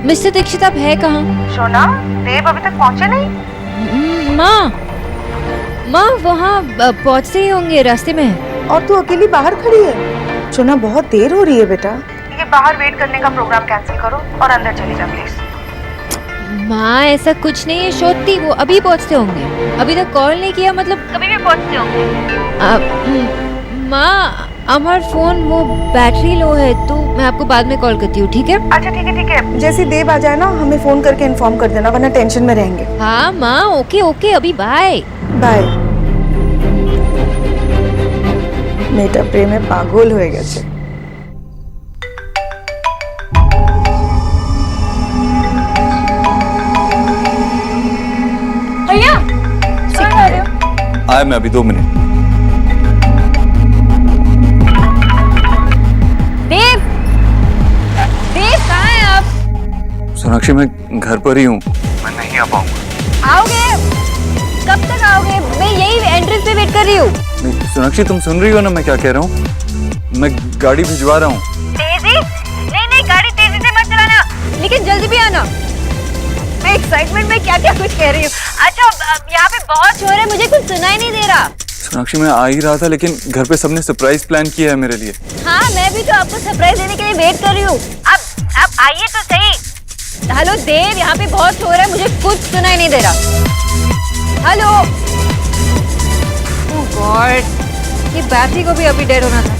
मिस्टर दीक्षित, आप है कहाँ? सोना, देव अभी तक पहुंचे नहीं? माँ वहाँ पहुँचते ही होंगे, रास्ते में है। और तू अकेली बाहर खड़ी है? सोना, बहुत देर हो रही है बेटा। ये बाहर वेट करने का प्रोग्राम कैंसिल करो और अंदर चली जा प्लीज। माँ ऐसा कुछ नहीं है श्रोती, वो अभी पहुँचते होंगे। अभी तक कॉल नहीं किया, मतलब कभी भी पहुँचते होंगे। माँ हमार फोन वो बैटरी लो है, तो मैं आपको बाद में कॉल करती हूँ, ठीक है? अच्छा ठीक है। जैसे देव आ जाए ना हमें फोन करके इन्फॉर्म कर देना, वरना टेंशन में रहेंगे। हाँ माँ, ओके अभी बाय बाय। मेटा प्रेमे पागल হয়ে গেছে। भैया कहाँ जा रहे हो? आया मैं अभी 2 मिनट। देव कहाँ हैं आप? सोनाक्षी मैं घर पर ही हूँ, मैं नहीं आ पाऊंगा। आओगे? कब तक आओगे? मैं यही एंट्रेंस पे वेट कर रही हूँ। सोनाक्षी तुम सुन रही हो ना मैं क्या कह रहा हूँ? मैं गाड़ी भिजवा रहा हूँ। तेजी? नहीं गाड़ी तेजी से मत चलाना, लेकिन जल्दी भी आना। मैं एक्साइटमेंट में क्या कुछ कह रही हूँ। अच्छा यहाँ पे बहुत शोर है, मुझे कुछ सुनाई नहीं दे रहा। सोनाक्षी मैं आ ही रहा था, लेकिन घर पे सबने सरप्राइज प्लान किया है मेरे लिए। हाँ मैं भी तो आपको सरप्राइज देने के लिए वेट कर रही हूँ। अब आइए तो सही। हेलो देव, यहाँ पे बहुत शोर है, मुझे कुछ सुनाई नहीं दे रहा। हेलो। ओह गॉड, ये बैटरी को भी अभी डेड होना था।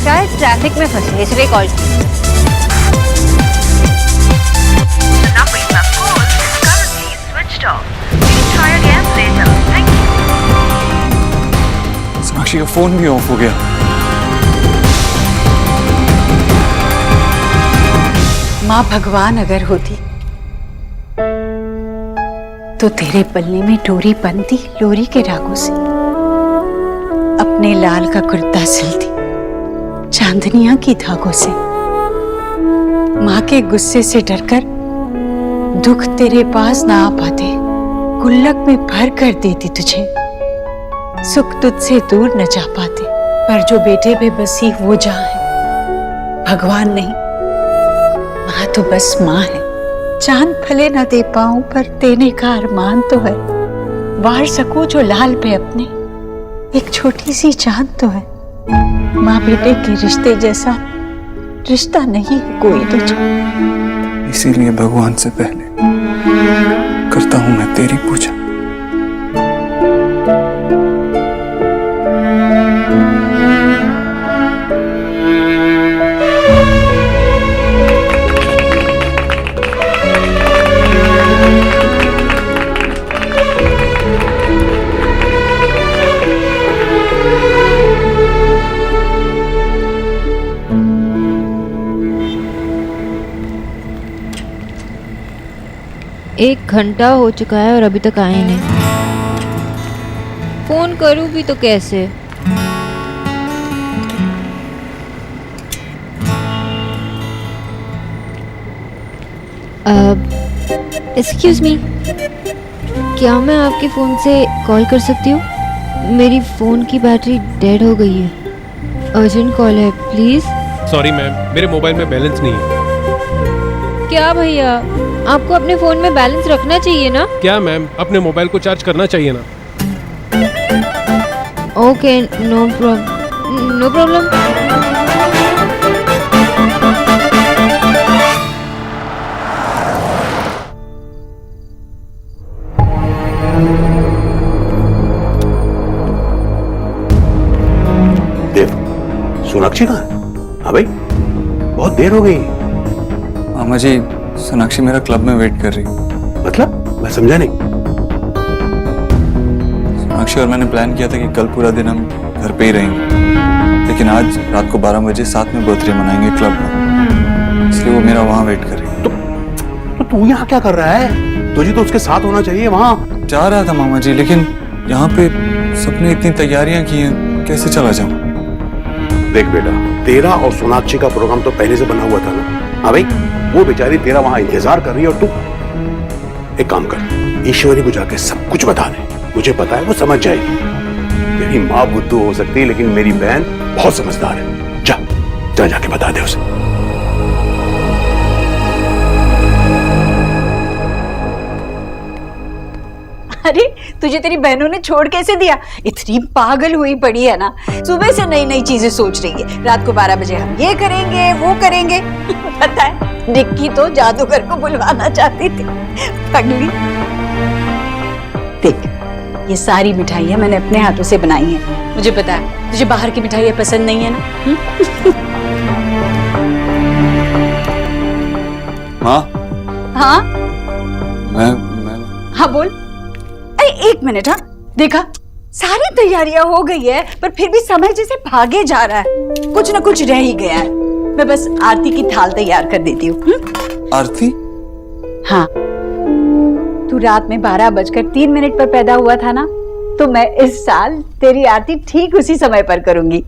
शायद ट्रैफिक में फंसी, इसलिए कॉल। सोनाक्षी का फोन भी ऑफ हो गया। माँ भगवान अगर होती तो तेरे पल्ले में डोरी बनती लोरी के रागों से, अपने लाल का कुर्ता सिलती चांदनिया की धागों से। माँ के गुस्से से डरकर दुख तेरे पास ना आ पाते, गुल्लक में भर कर देती तुझे, सुख तुझसे दूर न जा पाते। पर जो बेटे पे बसी वो जहां है, भगवान नहीं, माँ तो बस माँ है। चांद भले न दे पाऊं पर देने का अरमान तो है, वार सकूं जो लाल पे अपने, एक छोटी सी चांद तो है। माँ बेटे के रिश्ते जैसा रिश्ता नहीं है कोई दूजा। इसीलिए भगवान से पहले करता हूं मैं तेरी पूजा। एक घंटा हो चुका है और अभी तक आए नहीं। फोन करूं भी तो कैसे? एक्सक्यूज मी, क्या मैं आपके फ़ोन से कॉल कर सकती हूँ? मेरी फ़ोन की बैटरी डेड हो गई है, अर्जेंट कॉल है, प्लीज़। सॉरी मैम, मेरे मोबाइल में बैलेंस नहीं है। क्या भैया, आपको अपने फ़ोन में बैलेंस रखना चाहिए ना? क्या मैम, अपने मोबाइल को चार्ज करना चाहिए ना। Okay, no problem. Dev, Sonakshi कहाँ है? हाँ भाई, बहुत देर हो गई। मामा जी, सोनाक्षी मेरा क्लब में वेट कर रही है। मतलब? मैं समझा नहीं। सोनाक्षी और मैंने प्लान किया था कि कल पूरा दिन हम घर पे ही रहेंगे, लेकिन आज रात को 12 बजे साथ में बर्थडे मनाएंगे क्लब में, इसलिए वो मेरा वहाँ वेट कर रही है। तो तू यहाँ क्या कर रहा है? तुझे तो उसके साथ होना चाहिए वहाँ। जा रहा था मामा जी, लेकिन यहाँ पे सबने इतनी तैयारियां की हैं, कैसे चला जाऊँ? देख बेटा, तेरा और सोनाक्षी का प्रोग्राम तो पहले से बना हुआ था ना। हाँ भाई, वो बेचारी तेरा वहां इंतजार कर रही है और तू एक काम कर, ईश्वरी को जाके सब कुछ बता दे। मुझे पता है वो समझ जाएगी। मेरी माँ बुद्धू हो सकती है, लेकिन मेरी बहन बहुत समझदार है। जा जाके बता दे उसे। अरे तुझे तेरी बहनों ने छोड़ कैसे दिया? इतनी पागल हुई पड़ी है ना, सुबह से नई नई चीजें सोच रही है। रात को 12 बजे हम ये करेंगे वो करेंगे। पता है निक्की तो जादूगर को बुलवाना चाहती थी, पगली। देख, ये सारी मिठाइयां मैंने अपने हाथों से बनाई हैं। मुझे पता है तुझे बाहर की मिठाइयाँ पसंद नहीं है ना? माँ हाँ मैं हाँ बोल। अरे एक मिनट, हाँ देखा सारी तैयारियां हो गई है पर फिर भी समय जैसे भागे जा रहा है, कुछ ना कुछ रह ही गया है। मैं बस आरती की थाल तैयार कर देती हूँ। आरती? हाँ, तू रात में 12:03 पर पैदा हुआ था ना, तो मैं इस साल तेरी आरती ठीक उसी समय पर करूंगी।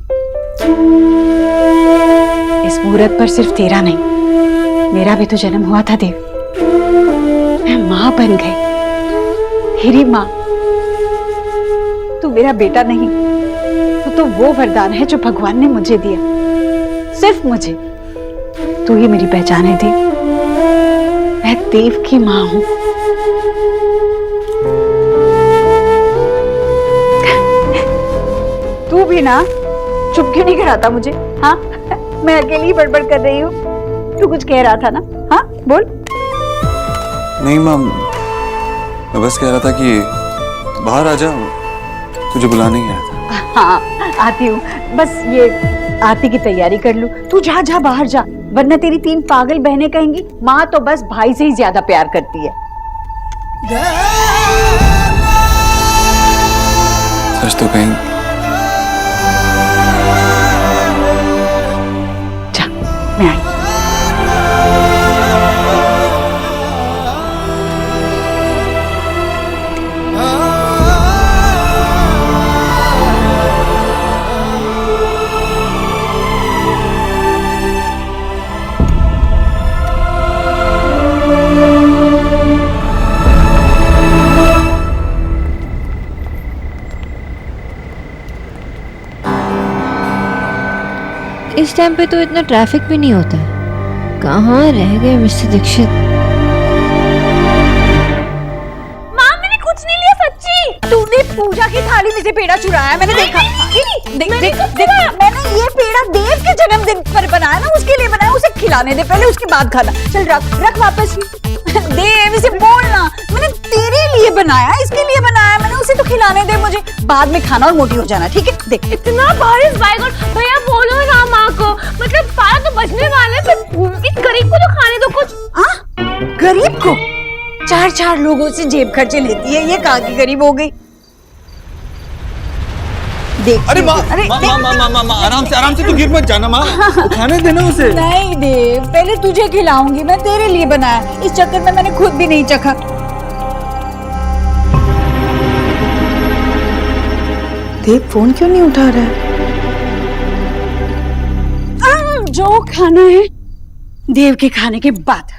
इस मुहूर्त पर सिर्फ तेरा नहीं, मेरा भी तो जन्म हुआ था देव। मैं माँ बन गई, तेरी माँ। तू मेरा बेटा नहीं, तो वो वरदान है जो भगवान ने मुझे दिया, सिर्फ मुझे। तू ही मेरी पहचान है देव। मैं देव की माँ हूँ। तू भी ना चुप क्यों नहीं कराता मुझे? हाँ मैं अकेली ही बड़बड़ कर रही हूँ। तू कुछ कह रहा था ना? हाँ बोल। नहीं माँ, मैं बस कह रहा था कि बाहर आ जा, तुझे बुलाने ही आया था। हाँ आती हूँ, बस ये आरती की तैयारी कर लूं। तू जा जा बाहर जा, वरना तेरी 3 पागल बहनें कहेंगी माँ तो बस भाई से ही ज्यादा प्यार करती है। सच तो कहीं। जा, मैं आई। इस टाइम पे तो इतना ट्रैफिक भी नहीं होता है। कहाँ रह गए मिस्टर दीक्षित? माँ मैंने कुछ नहीं लिया सच्ची। तूने पूजा की थाली में से पेड़ा चुराया, मैंने देखा। देख, मैंने ये पेड़ा देव के जन्मदिन पर बनाया ना, उसके लिए बनाया। उसे खिलाने दे पहले, उसके बाद खाना। चल रख वापस। देव इसे बोलना, मैंने तेरे लिए बनाया, इसके लिए बनाया मैंने। उसे तो खिलाने दे मुझे, बाद में खाना और मोटी हो जाना, ठीक है? देख इतना बारिश बाइगन भैया, बोलो ना माँ को, मतलब 12 तो बजने वाले, पर इस गरीब को तो खाने दो कुछ। गरीब को 4 लोगों से जेब खर्चे लेती है, ये कहाँ की गरीब हो गई? देख अरे माँ, आराम से तो गिर मत जाना माँ, खाने देना उसे। नहीं देव, पहले तुझे खिलाऊंगी, मैं तेरे लिए बनाया। इस चक्कर में मैंने खुद भी नहीं चखा। देव फोन क्यों नहीं उठा रहा है? जो खाना है देव के खाने के बाद,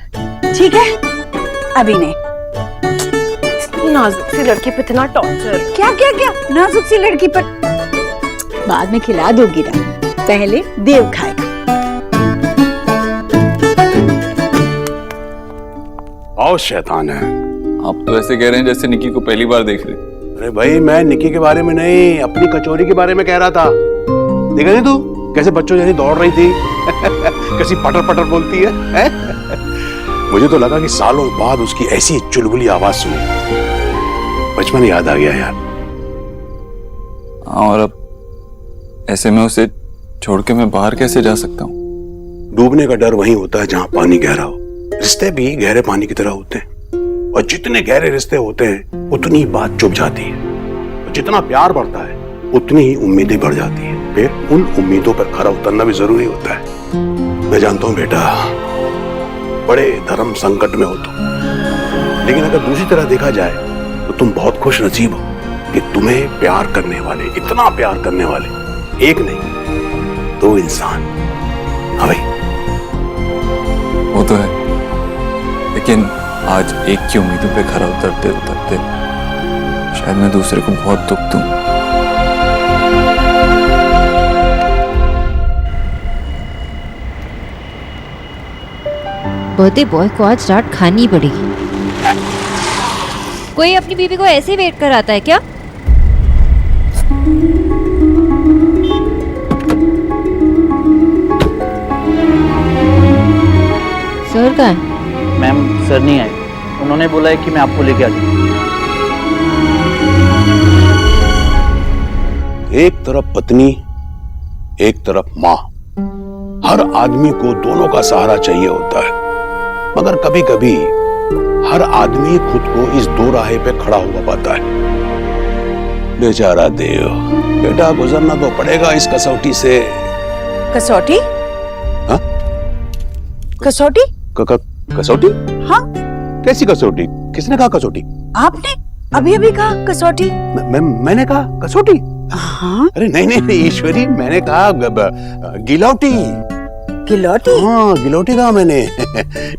ठीक है? अभी नहीं। नाजुक सी लड़की पे इतना टॉर्चर। क्या क्या क्या नाजुक सी लड़की पर? बाद में खिला दूंगी ना, पहले देव खाएगा। बहुत शैतान है। आप तो ऐसे कह रहे हैं जैसे निकी को पहली बार देख रहे। अरे भाई, मैं निकी के बारे में नहीं, अपनी कचौरी के बारे में कह रहा था। देखा नहीं तू कैसे बच्चों जैसी दौड़ रही थी? कैसी पटर पटर बोलती है? मुझे तो लगा कि सालों बाद उसकी ऐसी चुलबुली आवाज सुनी, बचपन याद आ गया यार। और अब ऐसे में उसे छोड़ के मैं बाहर कैसे जा सकता हूँ? डूबने का डर वहीं होता है जहां पानी गहरा हो। रिश्ते भी गहरे पानी की तरह होते हैं, और जितने गहरे रिश्ते होते हैं उतनी ही बात चुप जाती है, और जितना प्यार बढ़ता है उतनी ही उम्मीदें बढ़ जाती है। फिर उन उम्मीदों पर खरा उतरना भी जरूरी होता है। मैं जानता हूं बेटा, बड़े धर्म संकट में हो तुम, लेकिन अगर दूसरी तरह देखा जाए तो तुम बहुत खुश नसीब हो कि तुम्हें प्यार करने वाले, इतना प्यार करने वाले एक नहीं 2 इंसान। हाँ भाई, वो तो है, लेकिन आज एक की उम्मीदों पे खरा उतरते उतरते शायद मैं दूसरे को बहुत दुख दूं। बर्थडे बॉय को आज रात खानी पड़ेगी। कोई अपनी बीवी को ऐसे ही वेट कर आता है क्या? सर कहाँ है? मैम सर नहीं आए, उन्होंने बोला है कि मैं आपको लेके आ जाऊँ। एक तरफ पत्नी एक तरफ माँ। हर आदमी को दोनों का सहारा चाहिए होता है, मगर कभी कभी हर आदमी खुद को इस दो राहे पे खड़ा हुआ पाता है। बेचारा देव, बेटा गुजरना तो पड़ेगा इस कसौटी से। कसौटी? हाँ? कसौटी? कसौटी? हाँ। कैसी कसौटी? किसने कहा कसौटी? आपने अभी अभी कहा कसौटी। मैंने कहा कसौटी? हाँ? अरे नहीं नहीं नहीं ईश्वरी, मैंने कहा गिलौटी। गिलौटी? हाँ, गिलौटी कहा मैंने।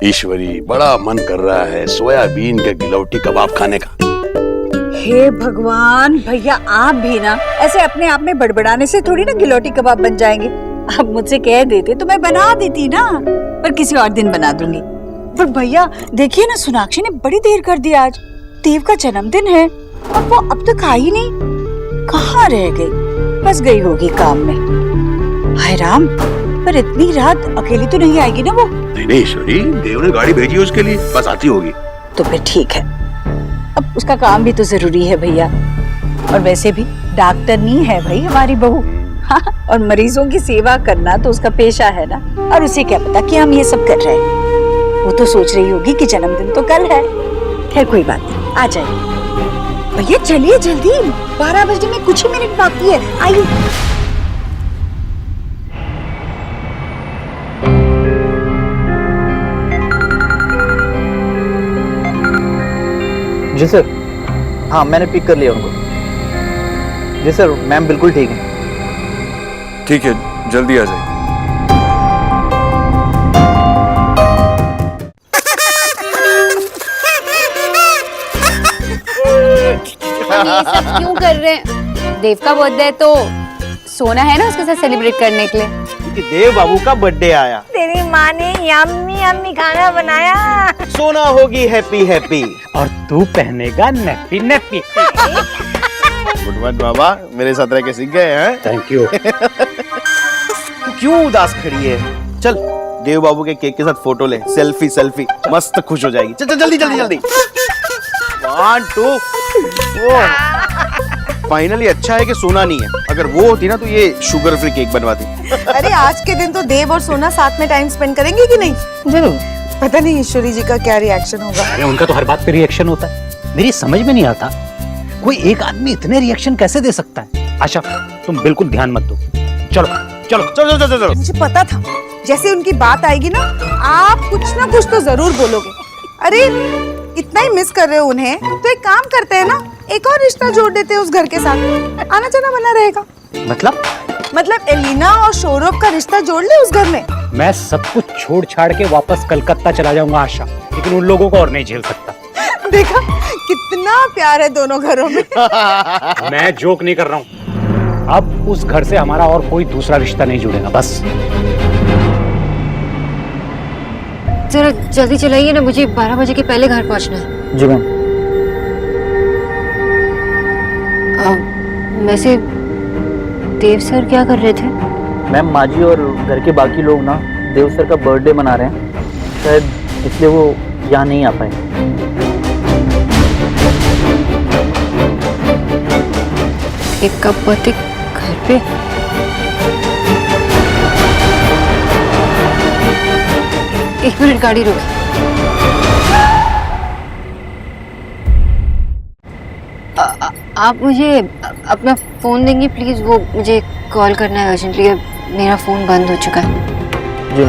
ईश्वरी, बड़ा मन कर रहा है सोयाबीन के गिलौटी कबाब खाने का। हे भगवान, भैया आप भी ना ऐसे अपने आप में बड़बड़ाने से थोड़ी ना गिलौटी कबाब बन जाएंगे। आप मुझसे कह देते तो मैं बना देती ना, पर किसी और दिन बना दूंगी। पर भैया देखिए ना, सोनाक्षी ने बड़ी देर कर दी आज। देव का जन्मदिन है और वो अब तक आई नहीं। कहाँ रह गई? फंस गई होगी काम में। हाय राम, पर इतनी रात अकेली तो नहीं आएगी ना वो? नहीं नहीं ईश्वरी, देव ने गाड़ी भेजी उसके लिए, बस आती होगी। तो फिर ठीक है, अब उसका काम भी तो जरूरी है भैया। और वैसे भी डॉक्टर नहीं है भाई हमारी बहू। हाँ, और मरीजों की सेवा करना तो उसका पेशा है ना। और उसे क्या पता कि हम ये सब कर रहे हैं। वो तो सोच रही होगी कि जन्मदिन तो कल है। खैर कोई बात नहीं, आ जाइए भैया, चलिए जल्दी, 12 बजने में कुछ ही मिनट बाकी है। आइए। जी सर। हाँ, मैंने पिक कर लिया उनको। जी सर, मैम बिल्कुल ठीक है। ठीक है, जल्दी आ जाइए। ये सब क्यों कर रहे हैं? देव का बर्थडे है तो सोना है ना उसके साथ सेलिब्रेट करने के लिए। क्योंकि देव बाबू का बर्थडे आया, तेरी माँ ने यम्मी यम्मी खाना बनाया। सोना होगी हैप्पी हैप्पी। और तू पहनेगा नैपी नैपी। गुड बाबा, मेरे साथ रह के सीख गए हैं। Thank you. क्यों उदास खड़ी है? चल देव बाबू के केक के साथ फोटो ले, सेल्फी सेल्फी, मस्त खुश हो जाएगी। चल चल जल्दी जल्दी जल्दी। 1 2 फाइनली अच्छा है कि सोना नहीं है, अगर वो होती ना तो ये शुगर फ्री केक बनवाती। अरे आज के दिन तो देव और सोना साथ में टाइम स्पेंड करेंगे कि नहीं? जरूर। पता नहीं ईश्वरी जी का क्या रिएक्शन होगा। अरे उनका तो हर बात पे रिएक्शन होता है। मेरी समझ में नहीं आता कोई एक आदमी इतने रिएक्शन कैसे दे सकता है। आशा, तुम बिल्कुल ध्यान मत दो। चलो चलो चलो चलो चलो। मुझे पता था जैसे उनकी बात आएगी ना, आप कुछ ना कुछ तो जरूर बोलोगे। अरे इतना ही मिस कर रहे हो उन्हें, तो एक काम करते हैं ना, एक और रिश्ता जोड़ देते हैं उस घर के साथ। आना जाना बना रहेगा। मतलब एलिना और सौरभ का रिश्ता जोड़ ले उस घर में। मैं सब कुछ छोड़ छाड़ के वापस कलकत्ता चला जाऊंगा आशा, लेकिन उन लोगों को और नहीं झेल सकता। देखा कितना प्यार है दोनों घरों में। मैं जोक नहीं कर रहा हूँ। अब उस घर से हमारा और कोई दूसरा रिश्ता नहीं जुड़ेगा, बस। जरा जल्दी चलाइए ना, मुझे 12 बजे के पहले घर पहुंचना है। जी मैम। वैसे देव सर क्या कर रहे थे? मैम माजी और घर के बाकी लोग ना देव सर का बर्थडे मना रहे हैं, शायद इसलिए वो यहाँ नहीं आ पाए। एक कप बर्थडे घर पे? एक मिनट, गाड़ी रोक। आप मुझे अपना फोन देंगे प्लीज? वो मुझे कॉल करना है अर्जेंटली, मेरा फोन बंद हो चुका है। जी।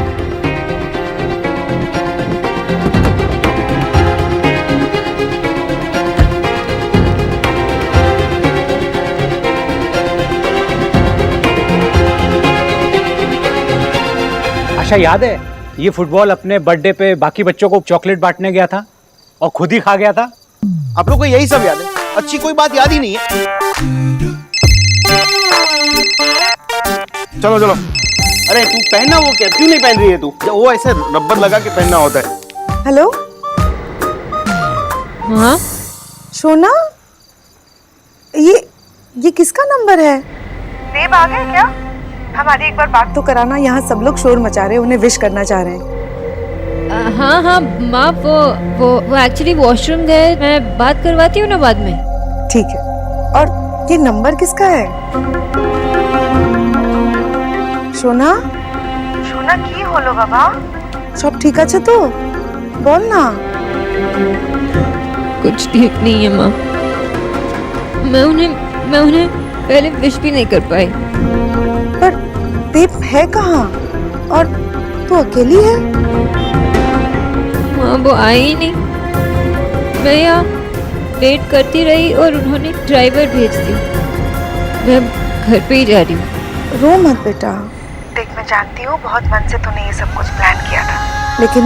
आशा, याद है ये फुटबॉल अपने बर्थडे पे बाकी बच्चों को चॉकलेट बांटने गया था और खुद ही खा गया था? आप लोग को यही सब याद है? अच्छी कोई बात याद ही नहीं है। चलो चलो। अरे तू पहनना, वो क्या, क्यों नहीं पहन रही है तू? वो ऐसे रबर लगा के पहनना होता है। हेलो। हाँ सोना, ये किसका नंबर है? देव आ गए क्या? हमारी एक बार बात तो कराना, यहाँ सब लोग शोर मचा रहे हैं, उन्हें विश करना चाह रहे हैं। हाँ माँ, वो एक्चुअली वॉशरूम गए, मैं बात करवाती हूँ ना बाद में। ठीक है। और ये नंबर किसका है? সোনা সোনা কি হলো বাবা সব ঠিক আছে তো বল না कुछ ठीक नहीं है माँ मैं उन्हें पहले विश भी नहीं कर पाई। पर दीप है कहाँ और तू अकेली है? माँ वो आई ही नहीं। मैं यहाँ वेट करती रही और उन्होंने ड्राइवर भेज दी। मैं घर पे ही जा रही हूँ। रो मत बेटा। देख मैं जानती हूँ बहुत मन से तूने ये सब कुछ प्लान किया था, लेकिन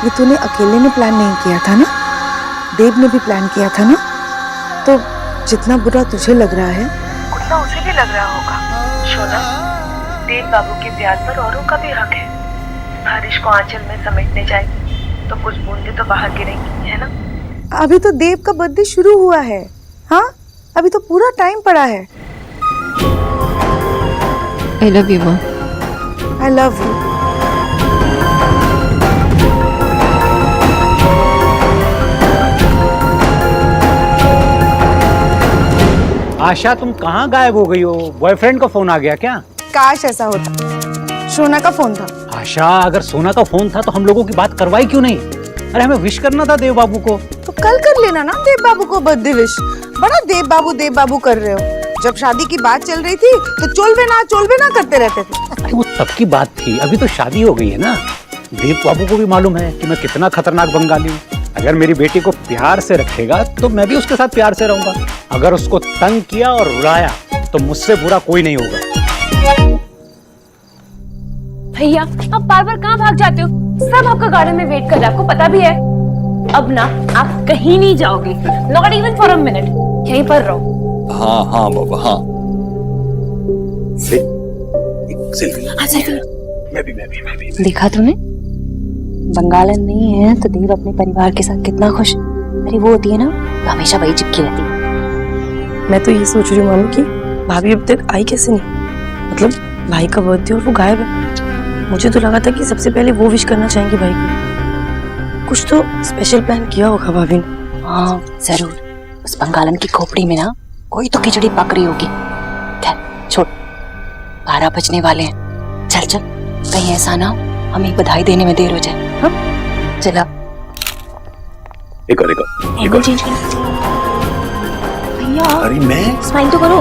ये तूने अकेले ने प्लान नहीं किया था ना, देव ने भी प्लान किया था ना। तो जितना बुरा तुझे लग रहा है उतना उसे भी लग रहा होगा। शोना, देव बाबू के प्यार पर औरों का भी हक है। बारिश को आंचल में समेटने जाएगी तो कुछ बूंदें तो बाहर गिरेंगी, है ना? अभी तो देव का बर्थडे शुरू हुआ है। हाँ, अभी तो पूरा टाइम पड़ा है। I love you माँ। I love you। आशा तुम कहाँ गायब हो गई हो? बॉयफ्रेंड का फोन आ गया क्या? काश ऐसा होता। सोना का फोन था। आशा अगर सोना का फोन था तो हम लोगों की बात करवाई क्यों नहीं? अरे हमें विश करना था देव बाबू को। तो कल कर लेना ना देव बाबू को बर्थडे विश। बड़ा देव बाबू कर रहे हो। जब शादी की बात चल रही थी तो चोलबे ना करते रहते थे। अरे वो तब की बात थी, अभी तो शादी हो गई है ना। देव बाबू को भी मालूम है कि मैं कितना खतरनाक बंगाली हूँ। अगर मेरी बेटी को प्यार से रखेगा तो मैं भी उसके साथ प्यार से रहूंगा। अगर उसको तंग किया और रुलाया तो मुझसे बुरा कोई नहीं होगा। भैया आप बार बार कहाँ भाग जाते हो? सब आपका गार्डन में वेट कर रहे हैं, आपको पता भी है। अब ना आप कहीं नहीं जाओगे, not even for a minute, यहीं पर रहो। हाँ हाँ बाबा हाँ। देखा तूने? बंगालन नहीं है तो देव अपने परिवार के साथ कितना खुश। अरे वो होती है ना तो हमेशा वही चिपकी रहती है। मैं तो ये सोच रही हूँ मामी कि भाभी अब तक आई कैसे नहीं, मतलब भाई का बर्थडे और वो गायब है। मुझे तो लगा था कि सबसे पहले वो विश करना चाहेंगे भाई को। कुछ तो स्पेशल प्लान किया होगा भाभी ने। हाँ जरूर, उस बंगालन की खोपड़ी में ना कोई तो खिचड़ी पक रही होगी। खैर छोड़, 12 बजने वाले हैं। चल चल, कहीं ऐसा ना हमें बधाई देने में देर हो जाए। हाँ चला एक और चेंज कर भैया। अरे मैं स्माइल तो करो।